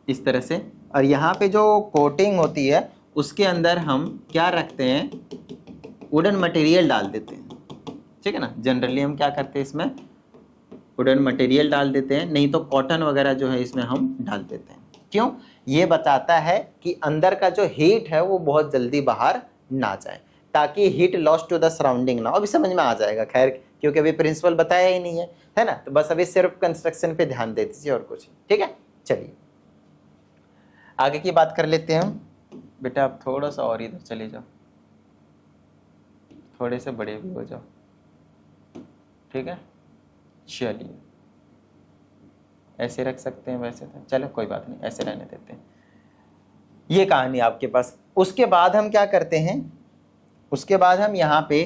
इस तरह से। और यहाँ पे जो कोटिंग होती है उसके अंदर हम क्या रखते हैं, वुडन मटेरियल डाल देते हैं, ठीक है ना। जनरली हम क्या करते हैं, इसमें वुडन मटेरियल डाल देते हैं, नहीं तो कॉटन वगैरह जो है इसमें हम डाल देते हैं। क्यों? ये बताता है कि अंदर का जो हीट है वो बहुत जल्दी बाहर ना जाए, ताकि heat loss to the surrounding ना हो। अभी समझ में आ जाएगा, खैर, क्योंकि अभी प्रिंसिपल बताया ही नहीं है ना। तो बस अभी सिर्फ कंस्ट्रक्शन पे ध्यान दे दीजिए और कुछ, ठीक है। चलिए आगे की बात कर लेते हैं हम। बेटा आप थोड़ा सा और इधर चले जाओ, थोड़े से बड़े भी हो जाओ, ठीक है। चलिए, ऐसे रख सकते हैं वैसे तो, चलो कोई बात नहीं, ऐसे रहने देते हैं। ये कहानी आपके पास। उसके बाद हम क्या करते हैं, उसके बाद हम यहाँ पे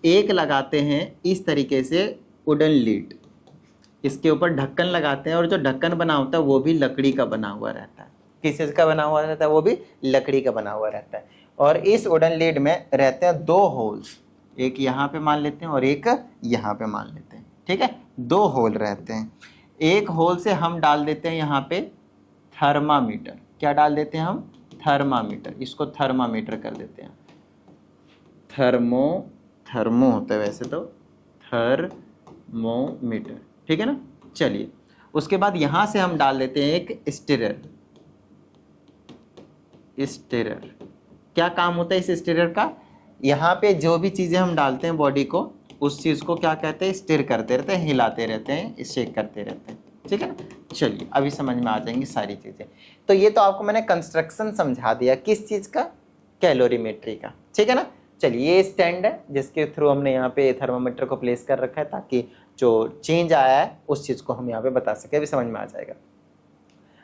एक लगाते हैं इस तरीके से वुडन लीड, इसके ऊपर ढक्कन लगाते हैं, और जो ढक्कन बना होता है वो भी लकड़ी का बना हुआ रहता है। किस चीज़ का बना हुआ रहता है? वो भी लकड़ी का बना हुआ रहता है। और इस वुडन लीड में रहते हैं 2 होल्स, एक यहाँ पे मान लेते हैं और एक यहाँ पे मान लेते हैं, ठीक है। 2 होल रहते हैं। एक होल से हम डाल देते हैं यहाँ पे थर्मामीटर। क्या डाल देते हैं हम? थर्मामीटर। इसको थर्मामीटर कर देते हैं। थर्मो होता है वैसे तो, थर्मोमीटर, ठीक है ना। चलिए, उसके बाद यहाँ से हम डाल देते हैं एक स्टिरर। स्टिरर क्या काम होता है इस स्टिरर का? यहाँ पे जो भी चीज़ें हम डालते हैं बॉडी को, उस चीज़ को क्या कहते हैं? स्टिर करते रहते हैं, हिलाते रहते हैं, शेक करते रहते हैं, ठीक है ना। चलिए, अभी समझ में आ जाएंगी सारी चीज़ें। तो ये तो आपको मैंने कंस्ट्रक्शन समझा दिया, किस चीज़ का? कैलोरीमेट्री का, ठीक है ना। चलिए, ये स्टैंड है जिसके थ्रू हमने यहाँ पे थर्मामीटर को प्लेस कर रखा है, ताकि जो चेंज आया है उस चीज़ को हम यहाँ पे बता सके। अभी समझ में आ जाएगा।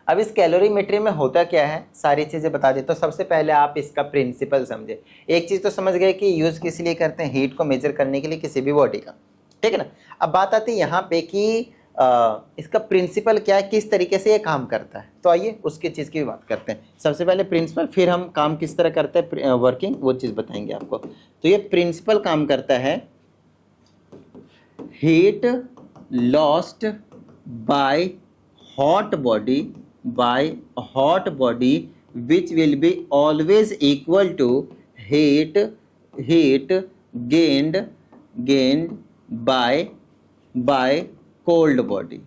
अब इस कैलोरीमेट्री में होता क्या है, सारी चीज़ें बता दें। तो सबसे पहले आप इसका प्रिंसिपल समझे। एक चीज़ तो समझ गए कि यूज़ किस लिए करते हैं, हीट को मेजर करने के लिए किसी भी बॉडी का, ठीक है ना। अब बात आती है यहाँ पे कि इसका प्रिंसिपल क्या है, किस तरीके से ये काम करता है। तो आइए उसकी चीज़ की भी बात करते हैं। सबसे पहले प्रिंसिपल, फिर हम काम किस तरह करते हैं वर्किंग, वो चीज़ बताएंगे आपको। तो ये प्रिंसिपल काम करता है, heat lost by hot body which will be always equal to heat gained by cold body।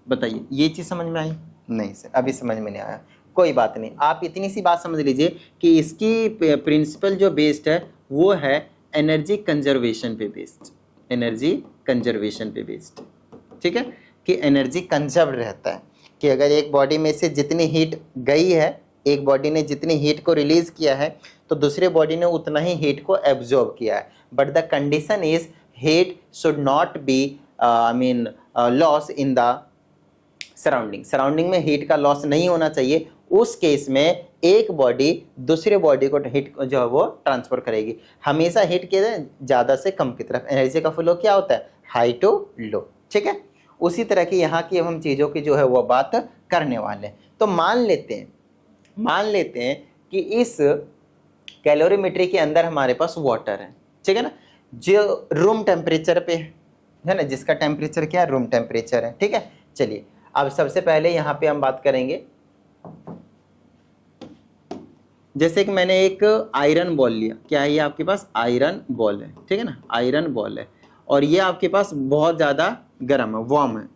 बताइए, ये चीज समझ में आई? नहीं सर, अभी समझ में नहीं आया। कोई बात नहीं, आप इतनी सी बात समझ लीजिए कि इसकी प्रिंसिपल जो बेस्ड है वो है एनर्जी कंजर्वेशन पे बेस्ड, एनर्जी कंजर्वेशन पे बेस्ड, ठीक है। कि एनर्जी कंजर्व रहता है, कि अगर एक बॉडी में से जितनी हीट गई है, एक बॉडी ने जितनी हीट को रिलीज किया है, तो दूसरे बॉडी ने उतना ही हीट को एब्जॉर्ब किया है। But the condition is heat should not be loss in the surrounding में हीट का लॉस नहीं होना चाहिए। उस केस में एक बॉडी दूसरे बॉडी को हीट जो है वो ट्रांसफर करेगी। हमेशा हीट के ज़्यादा से कम की तरफ। एनर्जी का फ्लो क्या होता है? हाई टू लो, ठीक है। उसी तरह की यहाँ की अब हम चीज़ों की जो है वो बात करने वाले हैं। तो मान लेते हैं कि इस कैलोरीमेट्री के अंदर हमारे पास वाटर है, ठीक है ना, जो रूम टेम्परेचर पे है ना, जिसका टेम्परेचर क्या है, रूम टेम्परेचर है, ठीक है। चलिए अब सबसे पहले यहाँ पे हम बात करेंगे, जैसे कि मैंने एक आयरन बॉल लिया, क्या है ये आपके पास आयरन बॉल है, ठीक है ना, आयरन बॉल है, और ये आपके पास बहुत ज़्यादा गर्म है, वार्म है,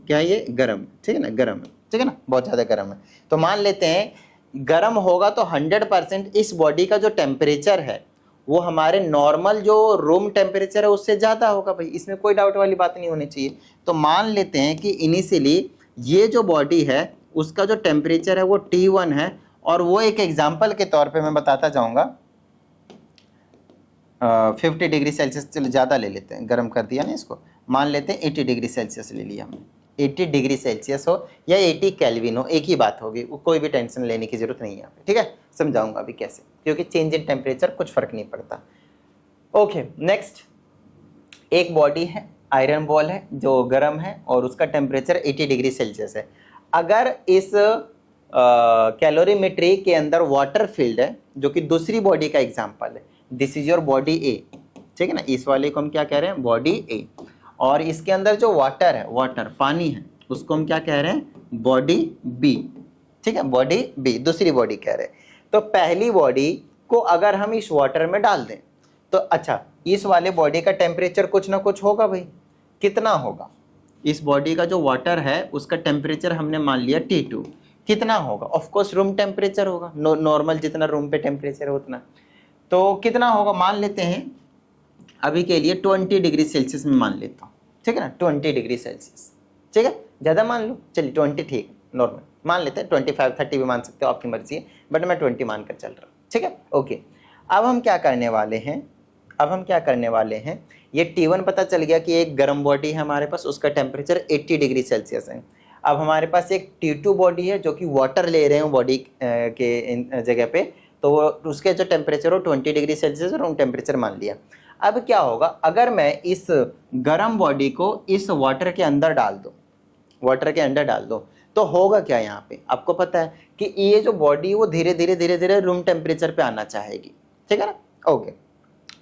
क्या है ये गर्म है, ठीक है ना, गर्म है, ठीक है ना, बहुत ज़्यादा गर्म है। तो मान लेते हैं गर्म होगा तो 100% इस बॉडी का जो टेम्परेचर है वो हमारे नॉर्मल जो रूम टेम्परेचर है उससे ज़्यादा होगा भाई, इसमें कोई डाउट वाली बात नहीं होनी चाहिए। तो मान लेते हैं कि इनिशियली ये जो बॉडी है उसका जो टेम्परेचर है वो T1 है, और वो एक एग्जाम्पल के तौर पे मैं बताता जाऊंगा, 50 डिग्री सेल्सियस, चलो ज़्यादा ले लेते हैं, गर्म कर दिया ना इसको, मान लेते हैं 80 डिग्री सेल्सियस ले लिया हमने, 80 डिग्री सेल्सियस हो या 80 केल्विन हो, एक ही बात होगी, कोई भी टेंशन लेने की जरूरत नहीं है यहाँ पे, ठीक है। समझाऊंगा अभी कैसे, क्योंकि चेंज इन टेम्परेचर कुछ फर्क नहीं पड़ता। ओके, नेक्स्ट एक बॉडी है, आयरन बॉल है जो गर्म है और उसका टेम्परेचर 80 डिग्री सेल्सियस है। अगर इस कैलोरीमेट्री के अंदर वाटर फील्ड है, जो कि दूसरी बॉडी का एग्जांपल है, दिस इज योर बॉडी ए, ठीक है ना, इस वाले को हम क्या कह रहे हैं, बॉडी ए, और इसके अंदर जो वाटर है, वाटर पानी है, उसको हम क्या कह रहे हैं, बॉडी बी, ठीक है, बॉडी बी, दूसरी बॉडी कह रहे हैं। तो पहली बॉडी को अगर हम इस वाटर में डाल दें तो अच्छा, इस वाले बॉडी का टेम्परेचर कुछ ना कुछ होगा भाई, कितना होगा, इस बॉडी का जो वाटर है उसका टेम्परेचर हमने मान लिया T2, कितना होगा, ऑफ कोर्स रूम टेम्परेचर होगा, नॉर्मल जितना रूम पे टेम्परेचर है उतना। तो कितना होगा, मान लेते हैं अभी के लिए 20 डिग्री सेल्सियस में मान लेता हूँ, ठीक है ना, 20 डिग्री सेल्सियस, ठीक है, ज़्यादा मान लो, चलिए 20 ठीक है, नॉर्मल मान लेते हैं, 25 30 भी मान सकते हो, आपकी मर्जी है, बट मैं 20 मान कर चल रहा हूँ, ठीक है। ओके, अब हम क्या करने वाले हैं, ये T1 पता चल गया कि एक गर्म बॉडी है हमारे पास, उसका टेम्परेचर 80 डिग्री सेल्सियस है। अब हमारे पास एक T2 बॉडी है जो कि वाटर ले रहे हैं बॉडी के जगह पे, तो वो उसके जो टेम्परेचर हो 20 डिग्री सेल्सियस रूम टेम्परेचर मान लिया। अब क्या होगा, अगर मैं इस गर्म बॉडी को इस वाटर के अंदर डाल दूँ, तो होगा क्या, यहाँ पे आपको पता है कि ये जो बॉडी वो धीरे धीरे रूम टेम्परेचर पे आना चाहेगी, ठीक है ना। ओके,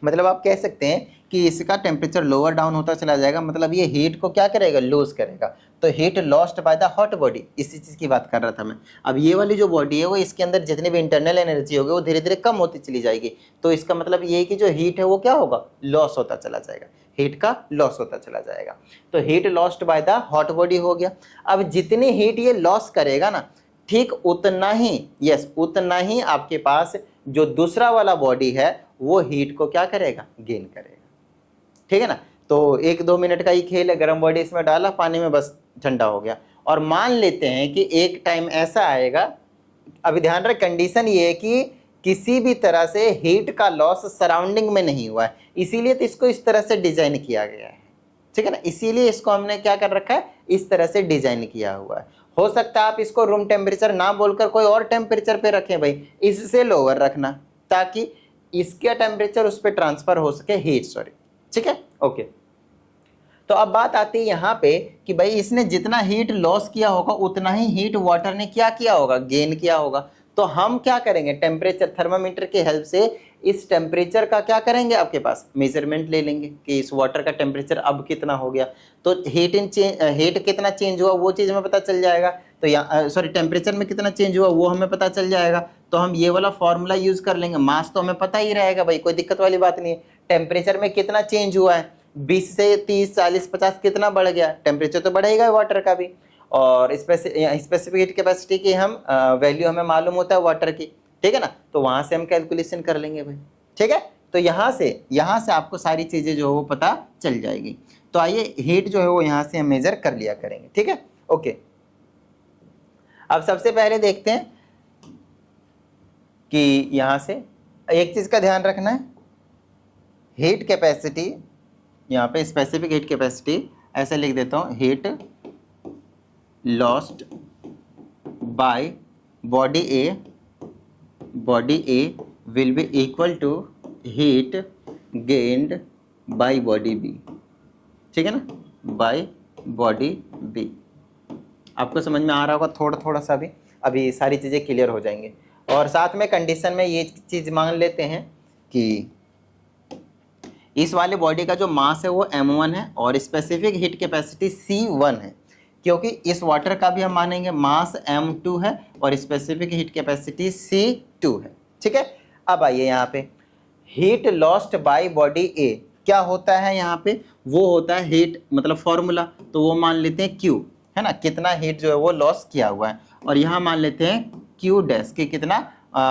मतलब आप कह सकते हैं कि इसका टेम्परेचर लोअर डाउन होता चला जाएगा, मतलब ये हीट को क्या करेगा, लूज करेगा। तो heat lost by the hot body, इसी चीज़ की बात कर रहा था मैं। अब ये वाली जो बॉडी है वो इसके अंदर जितनी भी इंटरनल एनर्जी होगी वो धीरे धीरे कम होती चली जाएगी, तो इसका मतलब ये है कि जो हीट है वो क्या होगा, लॉस होता चला जाएगा, हीट का लॉस होता चला जाएगा। तो heat lost by the hot body हो गया। अब जितनी हीट ये लॉस करेगा ना, ठीक उतना ही आपके पास जो दूसरा वाला बॉडी है वो हीट को क्या करेगा, गेन करेगा, ठीक है ना। तो 1-2 मिनट का ही खेल है, गर्म बॉडी इसमें डाला पानी में, बस ठंडा हो गया। और मान लेते हैं कि एक टाइम ऐसा आएगा, अभी ध्यान रख, कंडीशन ये है कि किसी भी तरह से हीट का लॉस सराउंडिंग में नहीं हुआ है, इसीलिए तो इसको इस तरह से डिजाइन किया गया है, ठीक है ना, इसीलिए इसको हमने क्या कर रखा है, इस तरह से डिजाइन किया हुआ है। हो सकता है आप इसको रूम टेम्परेचर ना बोलकर कोई और टेम्परेचर पे रखें भाई, इससे लोअर रखना, ताकि इसका टेम्परेचर उस पर ट्रांसफर हो सके, हीट, सॉरी, ठीक है। ओके, तो अब बात आती है यहाँ पे कि भाई इसने जितना हीट लॉस किया होगा उतना ही हीट वाटर ने क्या किया होगा, गेन किया होगा। तो हम क्या करेंगे, टेम्परेचर थर्मामीटर की हेल्प से इस टेम्परेचर का क्या करेंगे, आपके पास मेजरमेंट ले लेंगे कि इस वाटर का टेम्परेचर अब कितना हो गया, तो हीट कितना चेंज हुआ वो चीज़ हमें पता चल जाएगा। तो यहाँ सॉरी, टेम्परेचर में कितना चेंज हुआ वो हमें पता चल जाएगा। तो हम ये वाला फॉर्मूला यूज कर लेंगे, मास तो हमें पता ही रहेगा भाई, कोई दिक्कत वाली बात नहीं है। टेम्परेचर में कितना चेंज हुआ है, 20 से 30 40 50 कितना बढ़ गया, टेम्परेचर तो बढ़ेगा वाटर का भी। और स्पेसिफिक हीट कैपेसिटी की हम वैल्यू हमें मालूम होता है वाटर की, ठीक है ना, तो वहां से हम कैलकुलेशन कर लेंगे भाई, ठीक है। तो यहाँ से आपको सारी चीजें जो है वो पता चल जाएगी। तो आइए हीट जो है वो यहाँ से हम मेजर कर लिया करेंगे, ठीक है। ओके, अब सबसे पहले देखते हैं कि यहाँ से एक चीज का ध्यान रखना है, हीट कैपेसिटी, यहाँ पे स्पेसिफिक हीट कैपेसिटी ऐसे लिख देता हूँ, heat lost by body A will be equal to heat gained by body B, ठीक है ना, बाय बॉडी बी। आपको समझ में आ रहा होगा थोड़ा थोड़ा सा भी, अभी सारी चीज़ें क्लियर हो जाएंगे। और साथ में कंडीशन में ये चीज़ मान लेते हैं कि इस वाले बॉडी का जो मास है वो m1 है और स्पेसिफिक हीट कैपेसिटी C1 है, क्योंकि इस वाटर का भी हम मानेंगे मास m2 है और स्पेसिफिक हीट कैपेसिटी C2 है। ठीक है, अब आइए यहाँ पे heat lost by body A क्या होता है, यहाँ पे वो होता है हीट मतलब फॉर्मूला, तो वो मान लेते हैं Q है ना, कितना हीट जो है वो लॉस किया हुआ है, और यहाँ मान लेते हैं Q डैश कि कितना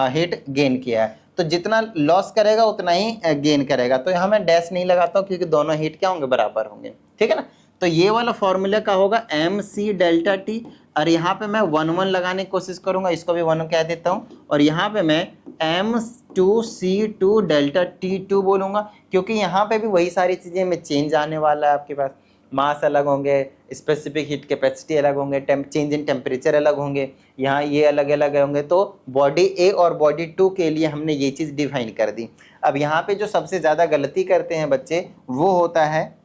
हीट गेन किया है। तो जितना लॉस करेगा उतना ही गेन करेगा, तो यहाँ मैं डैश नहीं लगाता हूँ क्योंकि दोनों हीट क्या होंगे, बराबर होंगे। ठीक है ना, तो ये वाला फॉर्मूला का होगा MC डेल्टा टी, और यहाँ पे मैं 1 लगाने की कोशिश करूंगा, इसको भी 1 कह देता हूँ, और यहाँ पे मैं M2C2 डेल्टा T2 बोलूंगा, क्योंकि यहाँ पे भी वही सारी चीजें में चेंज आने वाला है। आपके पास मास अलग होंगे, स्पेसिफिक हीट कैपेसिटी अलग होंगे, चेंज इन टेम्परेचर अलग होंगे, यहाँ ये अलग अलग होंगे। तो बॉडी ए और बॉडी 2 के लिए हमने ये चीज़ डिफाइन कर दी। अब यहाँ पे जो सबसे ज़्यादा गलती करते हैं बच्चे वो होता है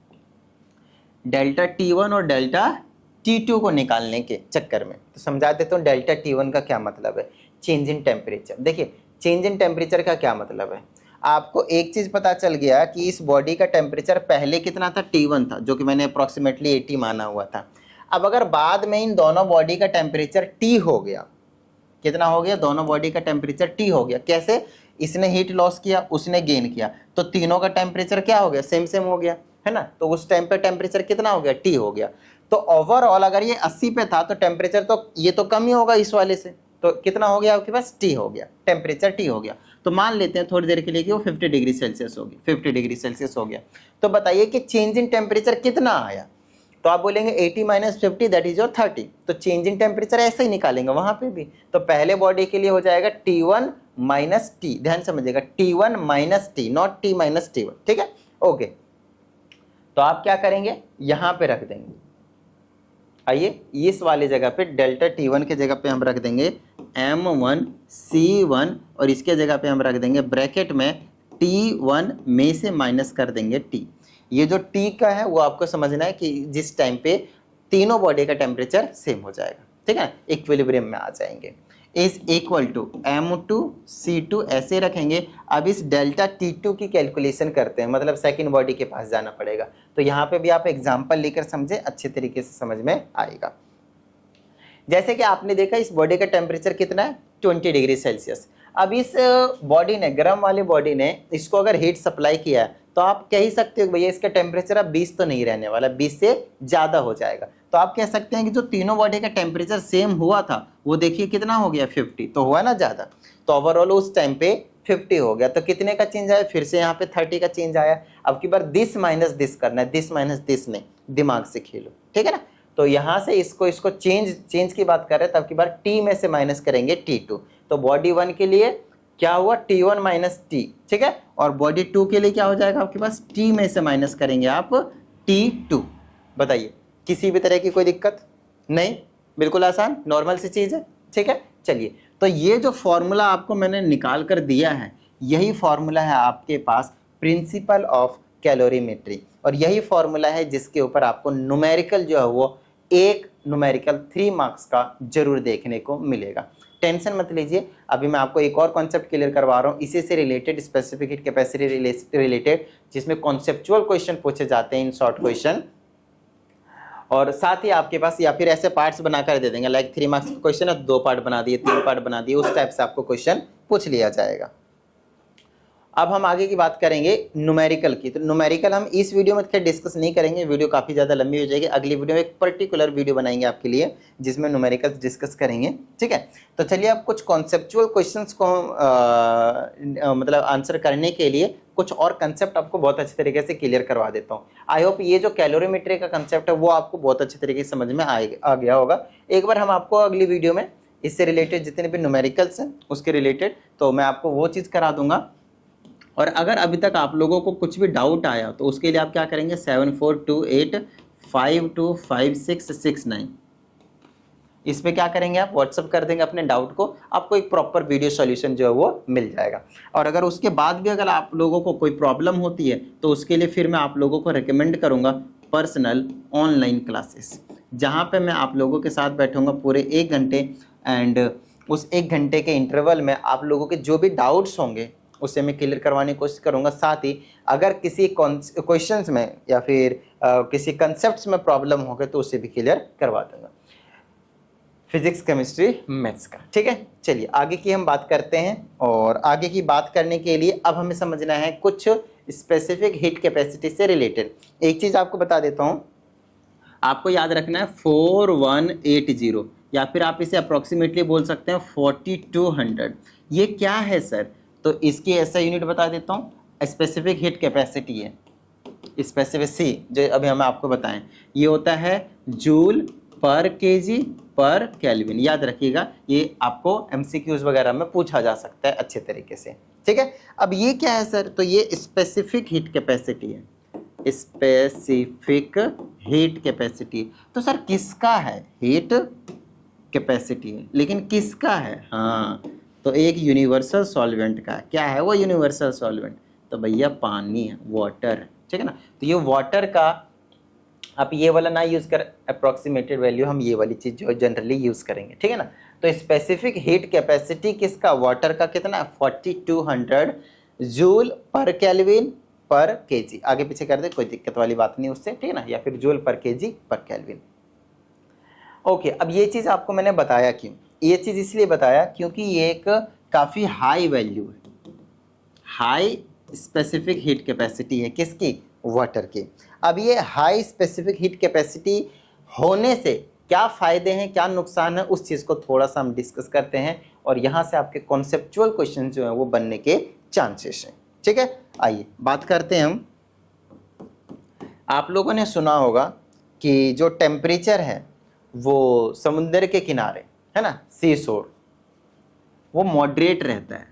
डेल्टा T1 और डेल्टा T2 को निकालने के चक्कर में। तो समझा देता हूँ डेल्टा T1 का क्या मतलब है, चेंज इन टेम्परेचर। देखिए चेंज इन टेम्परेचर का क्या मतलब है, आपको एक चीज पता चल गया कि इस बॉडी का टेम्परेचर पहले कितना था, T1 था, जो कि मैंने अप्रोक्सीमेटली 80 माना हुआ था। अब अगर बाद में इन दोनों बॉडी का टेम्परेचर T हो गया, कितना हो गया, दोनों बॉडी का टेम्परेचर T हो गया, कैसे, इसने हीट लॉस किया उसने गेन किया, तो तीनों का टेम्परेचर क्या हो गया, सेम सेम हो गया है ना, तो उस टाइम पे टेम्परेचर कितना हो गया, T हो गया। तो ओवरऑल अगर ये 80 पे था तो टेम्परेचर तो ये तो कम ही होगा इस वाले से, तो कितना हो गया आपके पास, T हो गया, टेम्परेचर T हो गया। तो मान लेते हैं थोड़ी देर के लिए कि वो 50 डिग्री सेल्सियस होगी, 50 डिग्री सेल्सियस हो गया। तो बताइए कि चेंज इन टेम्परेचर कितना आया, तो आप बोलेंगे 80 - 50 दैट इज योर 30। तो चेंज इन टेम्परेचर ऐसे ही निकालेंगे वहां पे भी। तो पहले बॉडी के लिए हो जाएगा T1 - T, ध्यान समझिएगा, T1 - T, not T - T1। ठीक है, ओके। तो आप क्या करेंगे, यहां पे रख देंगे, आइए इस वाली जगह पे डेल्टा T1 के जगह पे हम रख देंगे M1 C1, और इसके जगह पे हम रख देंगे ब्रैकेट में T1 में से माइनस कर देंगे T। ये जो T का है वो आपको समझना है कि जिस टाइम पे तीनों बॉडी का टेम्परेचर सेम हो जाएगा, ठीक है, इक्विलिब्रियम में आ जाएंगे, is equal to M2 C2 ऐसे रखेंगे। अब इस डेल्टा T2 की कैलकुलेशन करते हैं, मतलब सेकंड बॉडी के पास जाना पड़ेगा। तो यहाँ पे भी आप एग्जांपल लेकर समझे, अच्छे तरीके से समझ में आएगा। जैसे कि आपने देखा इस बॉडी का टेम्परेचर कितना है, 20 डिग्री सेल्सियस। अब इस बॉडी ने, गर्म वाली बॉडी ने इसको अगर हीट सप्लाई किया है, तो आप कह ही सकते हो भैया इसका टेम्परेचर अब 20 तो नहीं रहने वाला, 20 से ज़्यादा हो जाएगा। तो आप कह सकते हैं कि जो तीनों बॉडी का टेम्परेचर सेम हुआ था वो देखिए कितना हो गया, 50, तो हुआ ना ज़्यादा। तो ओवरऑल उस टाइम पे 50 हो गया, तो कितने का चेंज आया, फिर से यहाँ पे 30 का चेंज आया। अब की बार दिस माइनस दिस करना है, दिस माइनस दिस नहीं, दिमाग से खेलो, ठीक है ना। तो यहाँ से इसको चेंज की बात कर रहे हैं, तब की बार T में से माइनस करेंगे T2। तो बॉडी 1 के लिए क्या हुआ, T1 - T, ठीक है, और बॉडी 2 के लिए क्या हो जाएगा आपके पास, T में से माइनस करेंगे आप T2। बताइए किसी भी तरह की कोई दिक्कत नहीं, बिल्कुल आसान नॉर्मल सी चीज़ है, ठीक है। चलिए, तो ये जो फॉर्मूला आपको मैंने निकाल कर दिया है, यही फॉर्मूला है आपके पास प्रिंसिपल ऑफ कैलोरीमेट्री, और यही फॉर्मूला है जिसके ऊपर आपको न्यूमेरिकल जो है वो एक न्यूमेरिकल 3 मार्क्स का जरूर देखने को मिलेगा। टेंशन मत लीजिए, अभी मैं आपको एक और कॉन्सेप्ट क्लियर करवा रहा हूँ, इसी से related, specific heat capacity related, जिसमें कॉन्सेप्चुअल क्वेश्चन पूछे जाते हैं इन शॉर्ट क्वेश्चन, और साथ ही आपके पास या फिर ऐसे पार्ट्स बनाकर दे देंगे, लाइक 3 मार्क्स का क्वेश्चन है, 2 पार्ट बना दिए, 3 पार्ट बना दिए, उस टाइप से आपको क्वेश्चन पूछ लिया जाएगा। अब हम आगे की बात करेंगे न्यूमेरिकल की। तो न्यूमेरिकल हम इस वीडियो में खैर डिस्कस नहीं करेंगे, वीडियो काफ़ी ज़्यादा लंबी हो जाएगी। अगली वीडियो में एक पर्टिकुलर वीडियो बनाएंगे आपके लिए जिसमें न्यूमेरिकल डिस्कस करेंगे, ठीक है। तो चलिए अब कुछ कॉन्सेप्चुअल क्वेश्चंस को मतलब आंसर करने के लिए कुछ और कंसेप्ट आपको बहुत अच्छे तरीके से क्लियर करवा देता हूँ। आई होप ये जो कैलोरीमेट्री का कंसेप्ट है वो आपको बहुत अच्छे तरीके से समझ में आ गया होगा। एक बार हम आपको अगली वीडियो में इससे रिलेटेड जितने भी न्यूमेरिकल्स हैं उसके रिलेटेड तो मैं आपको वो चीज़ करा दूंगा। और अगर अभी तक आप लोगों को कुछ भी डाउट आया तो उसके लिए आप क्या करेंगे, 7428525669 इस पे क्या करेंगे, आप व्हाट्सअप कर देंगे अपने डाउट को, आपको एक प्रॉपर वीडियो सॉल्यूशन जो है वो मिल जाएगा। और अगर उसके बाद भी अगर आप लोगों को कोई प्रॉब्लम होती है तो उसके लिए फिर मैं आप लोगों को रिकमेंड करूंगा पर्सनल ऑनलाइन क्लासेस, जहाँ पे मैं आप लोगों के साथ बैठूंगा पूरे 1 घंटे, एंड उस 1 घंटे के इंटरवल में आप लोगों के जो भी डाउट्स होंगे उसे मैं क्लियर करवाने की कोशिश करूंगा। साथ ही अगर किसी क्वेश्चंस में या फिर किसी कंसेप्ट्स में प्रॉब्लम हो गए तो उसे भी क्लियर करवा दूंगा, फिजिक्स केमिस्ट्री मैथ्स का। ठीक है, चलिए आगे की हम बात करते हैं। और आगे की बात करने के लिए अब हमें समझना है कुछ स्पेसिफिक हीट कैपेसिटी से रिलेटेड। एक चीज़ आपको बता देता हूँ, आपको याद रखना है 4180, या फिर आप इसे अप्रोक्सीमेटली बोल सकते हैं 4200। ये क्या है सर? तो इसकी ऐसा यूनिट बता देता हूँ, स्पेसिफिक हीट कैपेसिटी है, स्पेसिफिक सी जो अभी हम आपको बताएं, ये होता है joule per kg per kelvin. याद रखिएगा, ये आपको एमसीक्यूज वगैरह में पूछा जा सकता है अच्छे तरीके से। ठीक है, अब ये क्या है सर? तो ये स्पेसिफिक हीट कैपेसिटी है, स्पेसिफिक हीट कैपेसिटी। तो सर किसका है? हीट कैपेसिटी है, लेकिन किसका है? हाँ, तो एक यूनिवर्सल सॉल्वेंट का। क्या है वो यूनिवर्सल सॉल्वेंट? तो भैया पानी है, वाटर है। ठीक है ना, तो ये वाटर का आप ये वाला ना यूज़ कर, अप्रोक्सीमेटेड वैल्यू हम ये वाली चीज़ जो जनरली यूज़ करेंगे। ठीक है ना, तो स्पेसिफिक हीट कैपेसिटी किसका? वाटर का। कितना? 4200 जूल पर केल्विन पर केजी। आगे पीछे कर दे, कोई दिक्कत वाली बात नहीं उससे। ठीक है ना, या फिर joule per kg per kelvin. Okay, अब ये चीज़ आपको मैंने बताया क्यों? ये चीज़ इसलिए बताया क्योंकि ये एक काफ़ी हाई वैल्यू है, हाई स्पेसिफिक हीट कैपेसिटी है। किसकी? वाटर की। अब ये हाई स्पेसिफिक हीट कैपेसिटी होने से क्या फ़ायदे हैं, क्या नुकसान है, उस चीज़ को थोड़ा सा हम डिस्कस करते हैं, और यहाँ से आपके कॉन्सेप्चुअल क्वेश्चन जो हैं वो बनने के चांसेस हैं। ठीक है, आइए बात करते हैं हम। आप लोगों ने सुना होगा कि जो टेम्परेचर है वो समुद्र के किनारे है ना, सी शोर, वो मॉडरेट रहता है।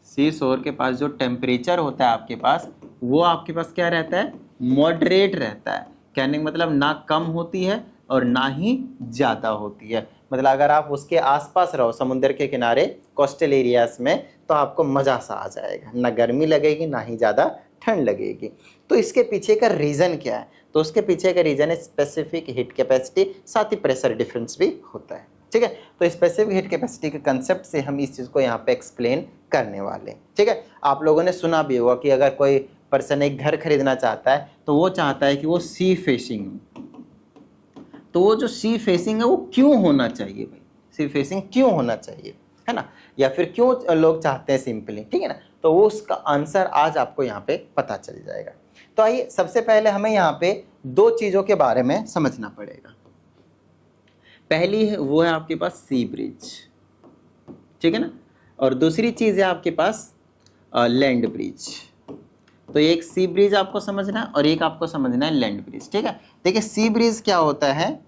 सी शोर के पास जो टेम्परेचर होता है आपके पास, वो आपके पास क्या रहता है? मॉडरेट रहता है। कहने का मतलब ना कम होती है और ना ही ज़्यादा होती है। मतलब अगर आप उसके आसपास रहो, समुद्र के किनारे, कोस्टल एरियाज में, तो आपको मज़ा सा आ जाएगा, ना गर्मी लगेगी ना ही ज़्यादा ठंड लगेगी। तो इसके पीछे का रीज़न क्या है? तो उसके पीछे का रीज़न है स्पेसिफिक हीट कैपेसिटी, साथ ही प्रेशर डिफरेंस भी होता है। ठीक है, तो स्पेसिफिक हीट कैपेसिटी के कंसेप्ट से हम इस चीज़ को यहाँ पे एक्सप्लेन करने वाले हैं। ठीक है, आप लोगों ने सुना भी होगा कि अगर कोई पर्सन एक घर खरीदना चाहता है तो वो चाहता है कि वो सी फेसिंग हो। तो वो जो सी फेसिंग है वो क्यों होना चाहिए भाई? सी फेसिंग क्यों होना चाहिए, है ना, या फिर क्यों लोग चाहते हैं सिंपली? ठीक है ना, तो वो उसका आंसर आज आपको यहाँ पे पता चल जाएगा। तो आइए, सबसे पहले हमें यहाँ पे दो चीज़ों के बारे में समझना पड़ेगा। पहली है वो है आपके पास सी ब्रिज, ठीक है ना, और दूसरी चीज़ है आपके पास लैंड ब्रिज। तो एक सी ब्रिज आपको समझना है और एक आपको समझना है लैंड ब्रिज। ठीक है, देखिए सी ब्रिज क्या होता है?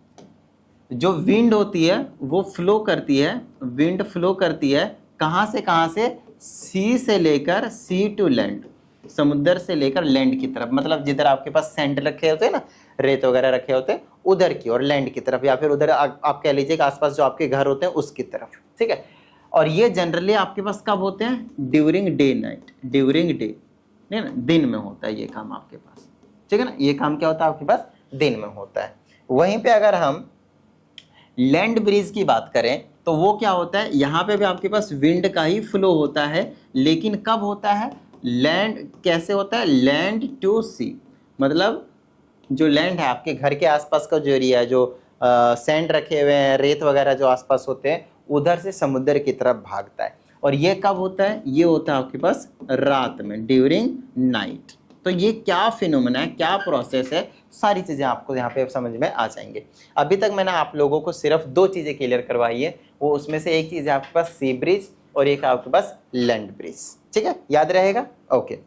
जो विंड होती है वो फ्लो करती है, विंड फ्लो करती है कहाँ से? सी से लेकर सी टू लैंड, समुद्र से लेकर लैंड की तरफ। मतलब जिधर आपके पास सैंड रखे होते हैं ना, रेत वगैरह रखे होते हैं, उधर की और लैंड की तरफ, या फिर उधर आप कह लीजिए कि आसपास जो आपके घर होते हैं उसकी तरफ। ठीक है, और ये जनरली आपके पास कब होते हैं? During day night, during day, नहीं ना, दिन में होता है ये काम आपके पास। ठीक है ना, ये काम क्या होता है आपके पास? दिन में होता है। वहीं पे अगर हम लैंड ब्रिज की बात करें तो वो क्या होता है? यहाँ पे भी आपके पास विंड का ही फ्लो होता है, लेकिन कब होता है? लैंड कैसे होता है? लैंड टू सी, मतलब जो लैंड है आपके घर के आसपास का जो एरिया है, जो सैंड रखे हुए हैं, रेत वगैरह जो आसपास होते हैं, उधर से समुद्र की तरफ भागता है। और ये कब होता है? ये होता है आपके पास रात में, ड्यूरिंग नाइट। तो ये क्या फिनोमेना है, क्या प्रोसेस है, सारी चीज़ें आपको यहाँ पे समझ में आ जाएंगे। अभी तक मैंने आप लोगों को सिर्फ दो चीज़ें क्लियर करवाई है, वो उसमें से एक चीज़ है आपके पास सी ब्रिज और एक आपके पास लैंड ब्रिज। ठीक है, याद रहेगा? ओके,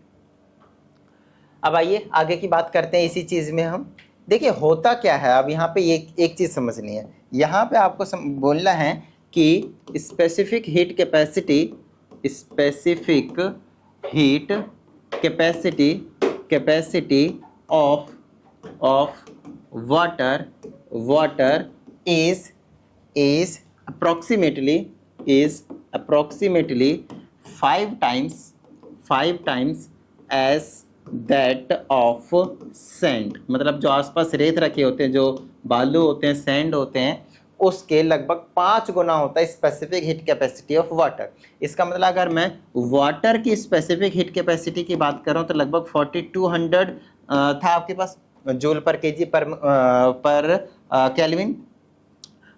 अब आइए आगे की बात करते हैं इसी चीज़ में हम। देखिए होता क्या है, अब यहाँ पे एक चीज़ समझनी है। यहाँ पे आपको बोलना है कि specific heat capacity, specific heat capacity, capacity of water is approximately 5 times as that of sand, मतलब जो आसपास रेत रखे होते हैं, जो बालू होते हैं, सैंड होते हैं, उसके लगभग 5 गुना होता है specific heat capacity of water. इसका मतलब अगर मैं वाटर की स्पेसिफिक हीट कैपेसिटी की बात कर रहा हूँ तो लगभग 4200 था आपके पास joule per kg per kelvin.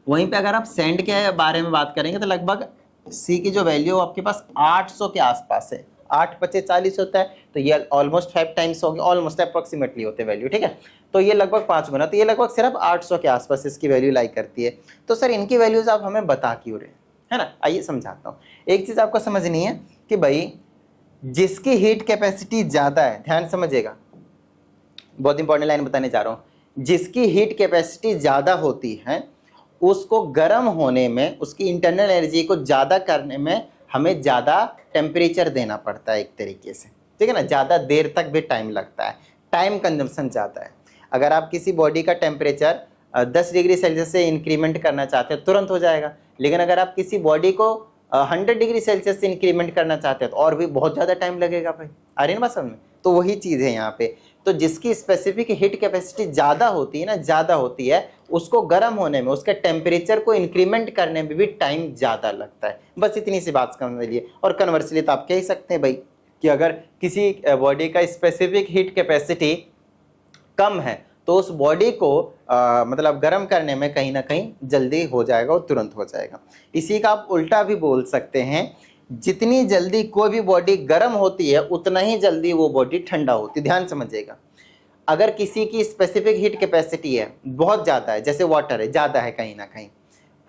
वहीं पे अगर आप सैंड के बारे में बात करेंगे तो लगभग सी की जो वैल्यू है आपके पास 800 के आसपास है। 8 × 40 होता है, तो ये ऑलमोस्ट 5 टाइम्स हो गया, ऑलमोस्ट अप्रोक्सीमेटली होते हैं वैल्यू, ठीक है। तो ये लगभग 5 गुना, तो ये लगभग सिर्फ 800 के आसपास इसकी वैल्यू लाई करती है। तो सर इनकी वैल्यूज आप हमें बता क्यों रहे, है ना। आइए समझाता हूँ। एक चीज आपको समझनी है कि भाई जिसकी हीट कैपेसिटी ज्यादा है, ध्यान समझिएगा, बहुत इंपॉर्टेंट लाइन बताने जा रहा हूँ, जिसकी हीट कैपेसिटी ज्यादा होती है उसको गर्म होने में, उसकी इंटरनल एनर्जी को ज़्यादा करने में हमें ज़्यादा टेम्परेचर देना पड़ता है एक तरीके से, ठीक है ना। ज़्यादा देर तक भी टाइम लगता है, टाइम कंजम्पशन ज़्यादा है। अगर आप किसी बॉडी का टेम्परेचर 10 डिग्री सेल्सियस से इंक्रीमेंट करना चाहते हैं तुरंत हो जाएगा, लेकिन अगर आप किसी बॉडी को 100 डिग्री सेल्सियस से इंक्रीमेंट करना चाहते हैं तो और भी बहुत ज़्यादा टाइम लगेगा भाई। आ रही है ना बात समझ में। तो वही चीज़ है यहाँ पे। तो जिसकी स्पेसिफिक हीट कैपेसिटी ज़्यादा होती है ना, ज़्यादा होती है, उसको गर्म होने में, उसके टेम्परेचर को इंक्रीमेंट करने में भी टाइम ज़्यादा लगता है। बस इतनी सी बात समझ लीजिए। और कन्वर्सली तो आप कह ही सकते हैं भाई कि अगर किसी बॉडी का स्पेसिफिक हीट कैपेसिटी कम है तो उस बॉडी को मतलब गर्म करने में कहीं ना कहीं जल्दी हो जाएगा और तुरंत हो जाएगा। इसी का आप उल्टा भी बोल सकते हैं, जितनी जल्दी कोई भी बॉडी गर्म होती है उतना ही जल्दी वो बॉडी ठंडा होती है। ध्यान समझिएगा, अगर किसी की स्पेसिफिक हीट कैपेसिटी है बहुत ज़्यादा है, जैसे वाटर है, ज़्यादा है कहीं ना कहीं,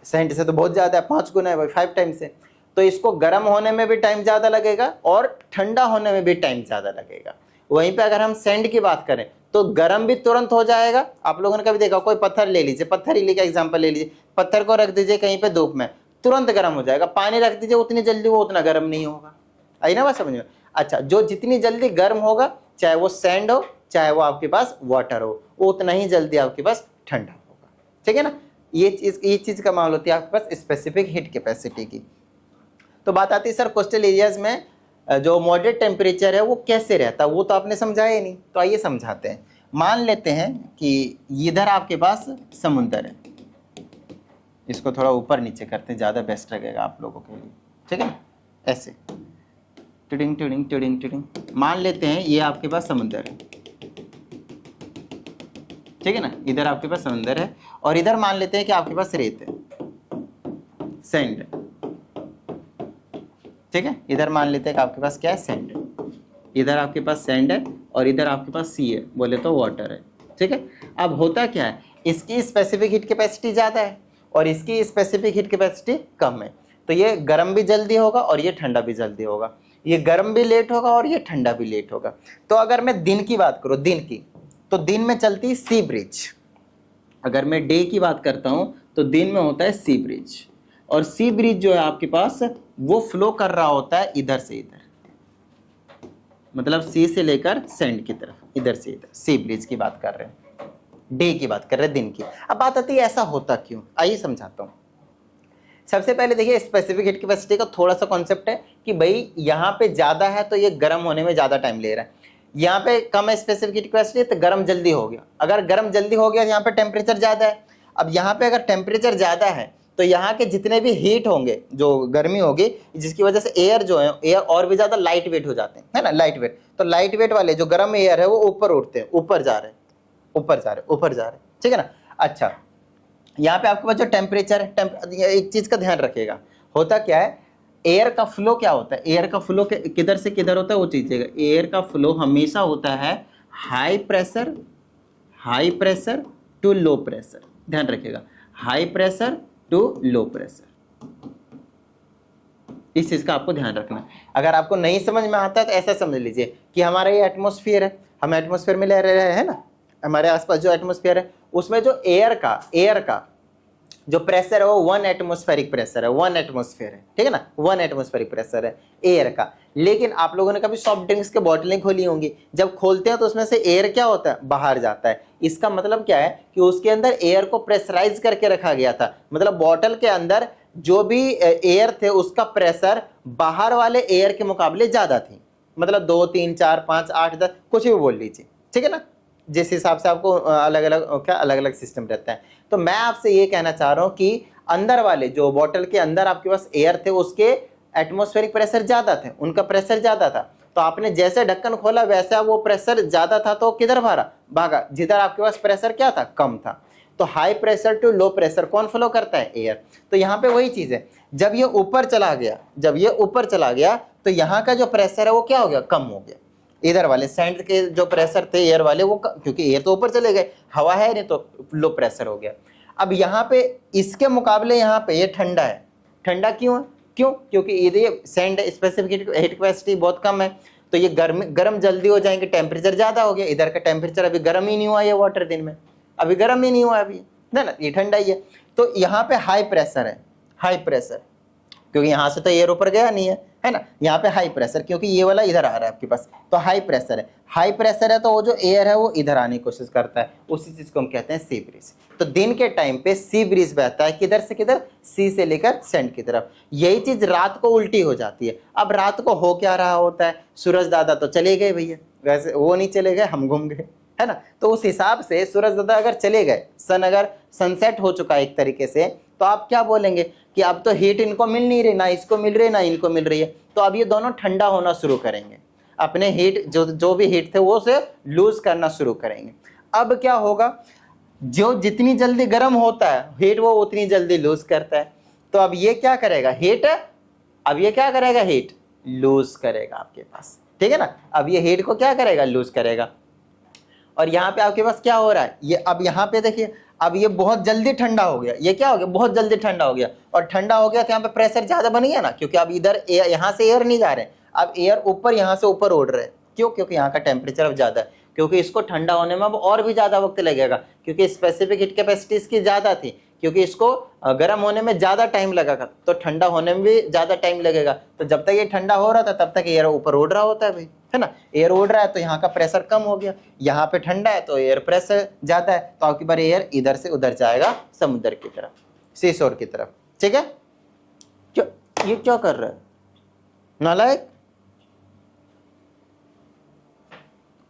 सैंड से तो बहुत ज़्यादा है, 5 गुना है भाई, 5 टाइम्स है, तो इसको गर्म होने में भी टाइम ज़्यादा लगेगा और ठंडा होने में भी टाइम ज़्यादा लगेगा। वहीं पे अगर हम सैंड की बात करें तो गर्म भी तुरंत हो जाएगा। आप लोगों ने कभी देखा, कोई पत्थर ले लीजिए, पत्थर ही का एग्जांपल ले लीजिए, पत्थर को रख दीजिए कहीं पे धूप में, तुरंत गर्म हो जाएगा। पानी रख दीजिए उतनी जल्दी वो उतना गर्म नहीं होगा। आई ना बात समझ में। अच्छा, जो जितनी जल्दी गर्म होगा, चाहे वो सैंड हो चाहे वो आपके पास वाटर हो, वो उतना ही जल्दी आपके पास ठंडा होगा, ठीक है ना। ये चीज का मामला होती है आपके पास स्पेसिफिक हीट कैपेसिटी की। तो बात आती है सर कोस्टल एरियाज में जो मॉडरेट टेम्परेचर है वो कैसे रहता है, वो तो आपने समझाया ही नहीं, तो आइए समझाते हैं। मान लेते हैं कि इधर आपके पास समुंदर है, इसको थोड़ा ऊपर नीचे करते हैं, ज़्यादा बेस्ट लगेगा आप लोगों के लिए, ठीक है। ऐसे टिडिंग टिडिंग टिडिंग टिडिंग, मान लेते हैं ये आपके पास समुंदर है, ठीक है ना। इधर आपके पास समुंदर है और इधर मान लेते हैं कि आपके पास रेत है, सैंड, ठीक है। इधर मान लेते हैं कि आपके पास क्या है, सैंड है, इधर आपके पास सैंड है और इधर आपके पास सी है, बोले तो वाटर है, ठीक है। अब होता क्या है, इसकी स्पेसिफिक हीट कैपेसिटी ज़्यादा है और इसकी स्पेसिफिक हीट कैपेसिटी कम है, तो ये गर्म भी जल्दी होगा और ये ठंडा भी जल्दी होगा, ये गर्म भी लेट होगा और ये ठंडा भी लेट होगा। तो अगर मैं दिन की बात करूँ, दिन की, तो दिन में चलती सी ब्रिज। अगर मैं डे की बात करता हूँ तो दिन में होता है सी ब्रिज, और सी ब्रिज जो है आपके पास वो फ्लो कर रहा होता है इधर से इधर, मतलब सी से लेकर सैंड की तरफ, इधर से इधर, सी ब्रिज की बात कर रहे हैं, डे की बात कर रहे हैं, दिन की। अब बात आती है ऐसा होता क्यों, आइए समझाता हूँ। सबसे पहले देखिए स्पेसिफिक हीट कैपेसिटी का थोड़ा सा कॉन्सेप्ट है कि भाई यहाँ पे ज़्यादा है तो ये गर्म होने में ज़्यादा टाइम ले रहा है, यहाँ पे कम है स्पेसिफिक हीट कैपेसिटी तो गर्म जल्दी हो गया। अगर गर्म जल्दी हो गया तो यहाँ पे टेम्परेचर ज़्यादा है। अब यहाँ पे अगर टेम्परेचर ज़्यादा है तो यहाँ के जितने भी हीट होंगे, जो गर्मी होगी, जिसकी वजह से एयर जो है, एयर और भी ज़्यादा लाइट वेट हो जाते हैं, है ना, लाइट वेट। तो लाइट वेट वाले जो गर्म एयर है वो ऊपर उठते हैं, ऊपर जा रहे हैं, ऊपर जा रहे हैं, ऊपर जा रहे हैं, ठीक है ना। अच्छा, यहाँ पे आपके पास जो टेम्परेचर है, एक चीज़ का ध्यान रखिएगा, होता क्या है, एयर का फ्लो क्या होता है, एयर का फ्लो किधर से किधर होता है वो चीज़, एयर का फ्लो हमेशा होता है high pressure to low pressure. ध्यान रखिएगा, high pressure to low pressure, इस चीज का आपको ध्यान रखना। अगर आपको नहीं समझ में आता है तो ऐसा समझ लीजिए कि हमारा ये एटमॉस्फेयर है, हम एटमॉस्फेयर में रह रहे हैं ना, हमारे आसपास जो एटमॉस्फेयर है उसमें जो एयर का जो प्रेशर है वो 1 एटमॉस्फेरिक प्रेशर है, 1 एटमॉस्फेयर है, ठीक है ना, 1 एटमॉस्फेरिक प्रेशर है एयर का। लेकिन आप लोगों ने कभी सॉफ्ट ड्रिंक्स के बोतलें खोली होंगी, जब खोलते हैं तो उसमें से एयर क्या होता है, बाहर जाता है। इसका मतलब क्या है कि उसके अंदर एयर को प्रेशराइज करके रखा गया था, मतलब बॉटल के अंदर जो भी एयर थे उसका प्रेशर बाहर वाले एयर के मुकाबले ज्यादा थी, मतलब 2 3 4 5 8 10 कुछ भी बोल लीजिए, ठीक है ना, जिस हिसाब से आपको अलग अलग सिस्टम रहता है। तो मैं आपसे ये कहना चाह रहा हूँ कि अंदर वाले जो बॉटल के अंदर आपके पास एयर थे उसके एटमॉस्फेरिक प्रेशर ज्यादा थे, उनका प्रेशर ज्यादा था, तो आपने जैसे ढक्कन खोला वैसा वो प्रेशर ज्यादा था तो किधर भागा जिधर आपके पास प्रेशर क्या था, कम था। तो high pressure to low pressure कौन फ्लो करता है, एयर। तो यहाँ पे वही चीज है, जब ये ऊपर चला गया तो यहाँ का जो प्रेशर है वो क्या हो गया, कम हो गया। इधर वाले सैंड के जो प्रेशर थे एयर वाले वो क्योंकि एयर तो ऊपर चले गए, हवा है नहीं तो लो प्रेशर हो गया। अब यहाँ पे इसके मुकाबले यहाँ पे ये ठंडा है, ठंडा क्यों है, क्योंकि ये सैंड स्पेसिफिक हीट कैपेसिटी बहुत कम है, तो ये गर्म जल्दी हो जाएंगे, टेम्परेचर ज्यादा हो गया। इधर का टेम्परेचर अभी गर्म ही नहीं हुआ, ये वाटर दिन में अभी गर्म ही नहीं हुआ अभी, ना ये ठंडा ही है। तो यहाँ पे हाई प्रेशर है, हाई प्रेशर क्योंकि यहाँ से तो एयर ऊपर गया नहीं है ना, यहाँ पे हाई प्रेशर क्योंकि ये वाला इधर आ रहा है आपके पास, तो हाई प्रेशर है। हाई प्रेशर है तो वो जो एयर है वो इधर आने की कोशिश करता है, उसी चीज को हम कहते हैं सी ब्रीज। तो दिन के टाइम पे सी ब्रीज बहता है किधर से किधर, सी से लेकर सैंड की तरफ। यही चीज रात को उल्टी हो जाती है। अब रात को हो क्या रहा होता है, सूरज दादा तो चले गए भैया, वैसे वो नहीं चले गए, हम घूम गए, है ना। तो उस हिसाब से सूरज दादा अगर चले गए, सन अगर सनसेट हो चुका है एक तरीके से, तो आप क्या बोलेंगे कि अब तो हीट इनको मिल नहीं रही, ना इसको मिल रही ना इनको मिल रही है, तो अब ये दोनों ठंडा होना शुरू करेंगे, अपने हीट जो भी हीट थे वो से लूज करना शुरू करेंगे। अब क्या होगा, जो जितनी जल्दी गर्म होता है हीट वो उतनी जल्दी लूज करता है। तो अब ये क्या करेगा, हीट, अब ये क्या करेगा, हीट लूज करेगा आपके पास, ठीक है ना। अब ये हीट को क्या करेगा, लूज करेगा। और यहाँ पे आपके पास क्या हो रहा है, ये अब यहाँ पे देखिए, अब ये बहुत जल्दी ठंडा हो गया, ये क्या हो गया, बहुत जल्दी ठंडा हो गया। और ठंडा हो गया तो यहाँ पे प्रेशर ज्यादा बन गया ना, क्योंकि अब इधर यहाँ से एयर नहीं जा रहे, अब एयर ऊपर यहाँ से ऊपर उड़ रहे हैं। क्यों, क्योंकि यहाँ का टेम्परेचर अब ज्यादा है, क्योंकि इसको ठंडा होने में अब और भी ज्यादा वक्त लगेगा, क्योंकि स्पेसिफिक हीट कैपेसिटी इसकी ज्यादा थी, क्योंकि इसको गर्म होने में ज्यादा टाइम लगेगा तो ठंडा होने में भी ज्यादा टाइम लगेगा। तो जब तक ये ठंडा हो रहा था तब तक एयर ऊपर उड़ रहा होता है भाई, है ना। एयर उड़ रहा है तो यहाँ का प्रेशर कम हो गया, यहाँ पे ठंडा है तो एयर प्रेशर ज्यादा है, तो आपकी बार एयर इधर से उधर जाएगा समुद्र की तरफ, सी शोर की तरफ, ठीक है। ये क्या कर रहा है नालायक,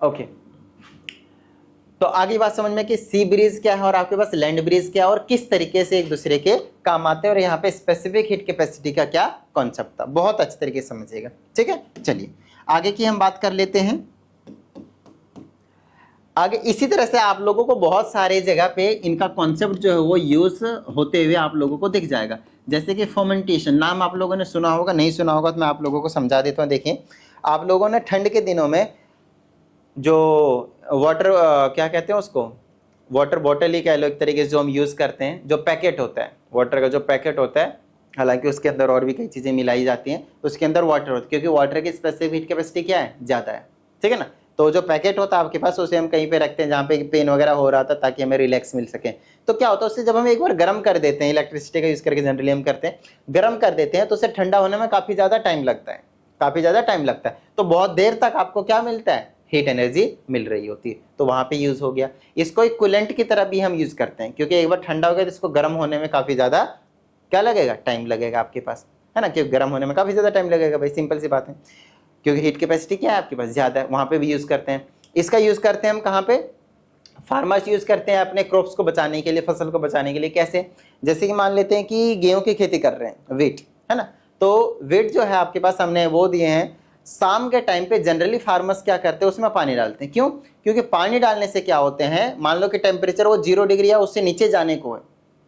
ओके। तो आगे बात समझ में कि सी ब्रीज क्या है और आपके पास लैंड ब्रीज क्या है और किस तरीके से एक दूसरे के काम आते हैं, और यहाँ पे स्पेसिफिक हीट कैपेसिटी का क्या कॉन्सेप्ट था, बहुत अच्छे तरीके से समझिएगा, ठीक है। चलिए आगे की हम बात कर लेते हैं। आगे इसी तरह से आप लोगों को बहुत सारे जगह पे इनका कॉन्सेप्ट जो है वो यूज होते हुए आप लोगों को दिख जाएगा। जैसे कि फर्मेंटेशन, नाम आप लोगों ने सुना होगा, नहीं सुना होगा तो मैं आप लोगों को समझा देता हूँ। देखिए आप लोगों ने ठंड के दिनों में जो वाटर क्या कहते हैं उसको, वाटर बॉटल ही कह लो एक तरीके से, जो हम यूज़ करते हैं, जो पैकेट होता है वाटर का, जो पैकेट होता है, हालांकि उसके अंदर और भी कई चीज़ें मिलाई जाती हैं, उसके अंदर वाटर होता है, क्योंकि वाटर की स्पेसिफिक हीट कैपेसिटी क्या है, ज़्यादा है, ठीक है ना। तो जो पैकेट होता है आपके पास उसे हम कहीं पे रखते हैं जहाँ पे पेन वगैरह हो रहा था, ताकि हमें रिलैक्स मिल सके। तो क्या होता है उससे जब हम एक बार गर्म कर देते हैं, इलेक्ट्रिसिटी का यूज़ करके जनरली हम करते हैं, गर्म कर देते हैं, तो उसे ठंडा होने में काफ़ी ज़्यादा टाइम लगता है, काफ़ी ज़्यादा टाइम लगता है। तो बहुत देर तक आपको क्या मिलता है, हीट एनर्जी मिल रही होती है, तो वहाँ पे यूज़ हो गया। इसको एक कूलेंट की तरह भी हम यूज़ करते हैं, क्योंकि एक बार ठंडा हो गया तो इसको गर्म होने में काफ़ी ज़्यादा क्या लगेगा, टाइम लगेगा आपके पास, है ना, क्योंकि गर्म होने में काफ़ी ज़्यादा टाइम लगेगा भाई, सिंपल सी बात है, क्योंकि हीट कैपेसिटी क्या है आपके पास ज़्यादा है, वहाँ पे भी यूज़ करते हैं। इसका यूज़ करते हैं हम कहाँ पे, फार्मर्स यूज़ करते हैं अपने क्रॉप्स को बचाने के लिए, फसल को बचाने के लिए। कैसे, जैसे कि मान लेते हैं कि गेहूँ की खेती कर रहे हैं, वीट, है ना, तो वीट जो है आपके पास हमने वो दिए हैं, शाम के टाइम पे जनरली फार्मर्स क्या करते हैं, उसमें पानी डालते हैं। क्यों, क्योंकि पानी डालने से क्या होते हैं, मान लो कि टेम्परेचर वो 0 डिग्री या उससे नीचे जाने को है,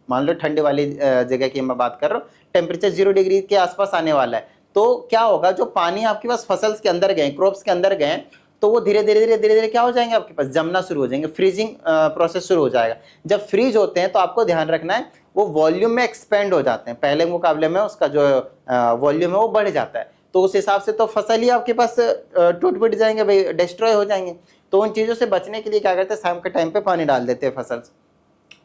मान लो ठंडे वाली जगह की मैं बात कर रहा हूँ, टेम्परेचर 0 डिग्री के आसपास आने वाला है, तो क्या होगा, जो पानी आपके पास फसल के अंदर गए, क्रॉप्स के अंदर गए, तो वो धीरे धीरे क्या हो जाएंगे, आपके पास जमना शुरू हो जाएंगे, फ्रीजिंग प्रोसेस शुरू हो जाएगा। जब फ्रीज होते हैं तो आपको ध्यान रखना है वो वॉल्यूम में एक्सपेंड हो जाते हैं, पहले मुकाबले में उसका जो वॉल्यूम है वो बढ़ जाता है, तो उस हिसाब से तो फसल ही आपके पास टूट फूट जाएंगे भाई, डिस्ट्रॉय हो जाएंगे। तो उन चीज़ों से बचने के लिए क्या करते हैं, शाम के टाइम पे पानी डाल देते हैं फसल,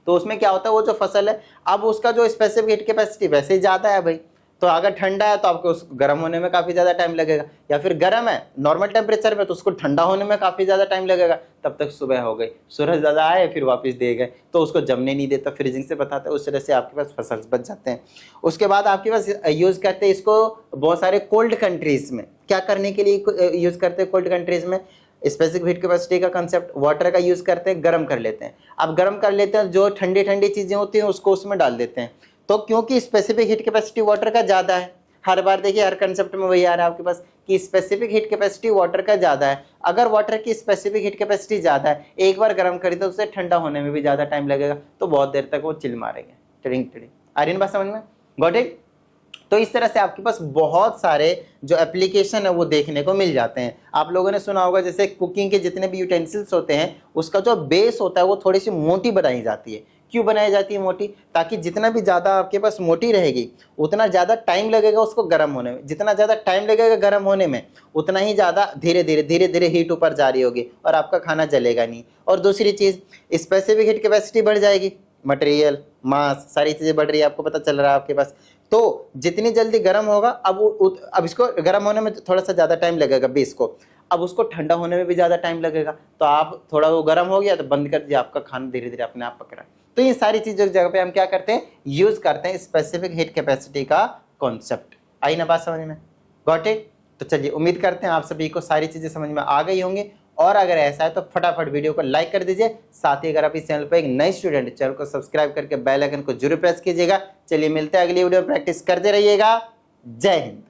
तो उसमें क्या होता है, वो जो फसल है अब उसका जो स्पेसिफिक हीट कैपेसिटी वैसे ही ज़्यादा है भाई, तो अगर ठंडा है तो आपको उसको गर्म होने में काफी ज्यादा टाइम लगेगा, या फिर गर्म है नॉर्मल टेम्परेचर में तो उसको ठंडा होने में काफी ज्यादा टाइम लगेगा। तब तक सुबह हो गई, सूरज ज्यादा आए फिर वापस दे गए, तो उसको जमने नहीं देता, फ्रीजिंग से बताते हैं। उस तरह से आपके पास फसल बच जाते हैं। उसके बाद आपके पास यूज करते हैं इसको बहुत सारे कोल्ड कंट्रीज में। क्या करने के लिए यूज करते हैं कोल्ड कंट्रीज में? स्पेसिफिक हीट कैपेसिटी का कंसेप्ट, वाटर का यूज करते हैं, गर्म कर लेते हैं। अब गर्म कर लेते हैं, जो ठंडी ठंडी चीजें होती हैं उसको उसमें डाल देते हैं। तो क्योंकि स्पेसिफिक हीट कैपेसिटी वाटर का ज्यादा है, हर बार देखिए हर कंसेप्ट में वही आ रहा है आपके पास कि स्पेसिफिक हीट कैपेसिटी वाटर का ज्यादा है। अगर वाटर की स्पेसिफिक हीट कैपेसिटी ज्यादा है, एक बार गर्म करी तो उसे ठंडा होने में भी ज्यादा टाइम लगेगा, तो बहुत देर तक वो चिल मारेंगे। टिडिंग टिडिंग, आ रही है बात समझ में? Got it? तो इस तरह से आपके पास बहुत सारे जो एप्लीकेशन है वो देखने को मिल जाते हैं। आप लोगों ने सुना होगा जैसे कुकिंग के जितने भी यूटेंसिल्स होते हैं उसका जो बेस होता है वो थोड़ी सी मोटी बनाई जाती है। क्यों बनाई जाती है मोटी? ताकि जितना भी ज्यादा आपके पास मोटी रहेगी उतना ज्यादा टाइम लगेगा उसको गर्म होने में, जितना ज्यादा टाइम लगेगा गर्म होने में उतना ही ज्यादा धीरे धीरे हीट ऊपर जारी होगी और आपका खाना जलेगा नहीं। और दूसरी चीज, स्पेसिफिक हीट कैपेसिटी बढ़ जाएगी, मटेरियल मास सारी चीजें बढ़ रही है, आपको पता चल रहा है आपके पास। तो जितनी जल्दी गर्म होगा, अब इसको गर्म होने में थोड़ा सा ज्यादा टाइम लगेगा बेस को, अब उसको ठंडा होने में भी ज्यादा टाइम लगेगा। तो आप थोड़ा वो गर्म हो गया तो बंद कर दिया, आपका खाना धीरे धीरे अपने आप पक रहा है। तो ये सारी चीजों की जगह पे हम क्या करते हैं, यूज करते हैं स्पेसिफिक हीट कैपेसिटी का कॉन्सेप्ट। आई ना बात समझ में? Got it? तो चलिए उम्मीद करते हैं आप सभी को सारी चीजें समझ में आ गई होंगी, और अगर ऐसा है तो फटाफट वीडियो को लाइक कर दीजिए। साथ ही अगर आप इस चैनल पर एक नए स्टूडेंट, चैनल को सब्सक्राइब करके बेल आइकन को जरूर प्रेस कीजिएगा। चलिए मिलते हैं अगली वीडियो, प्रैक्टिस करते रहिएगा। जय हिंद।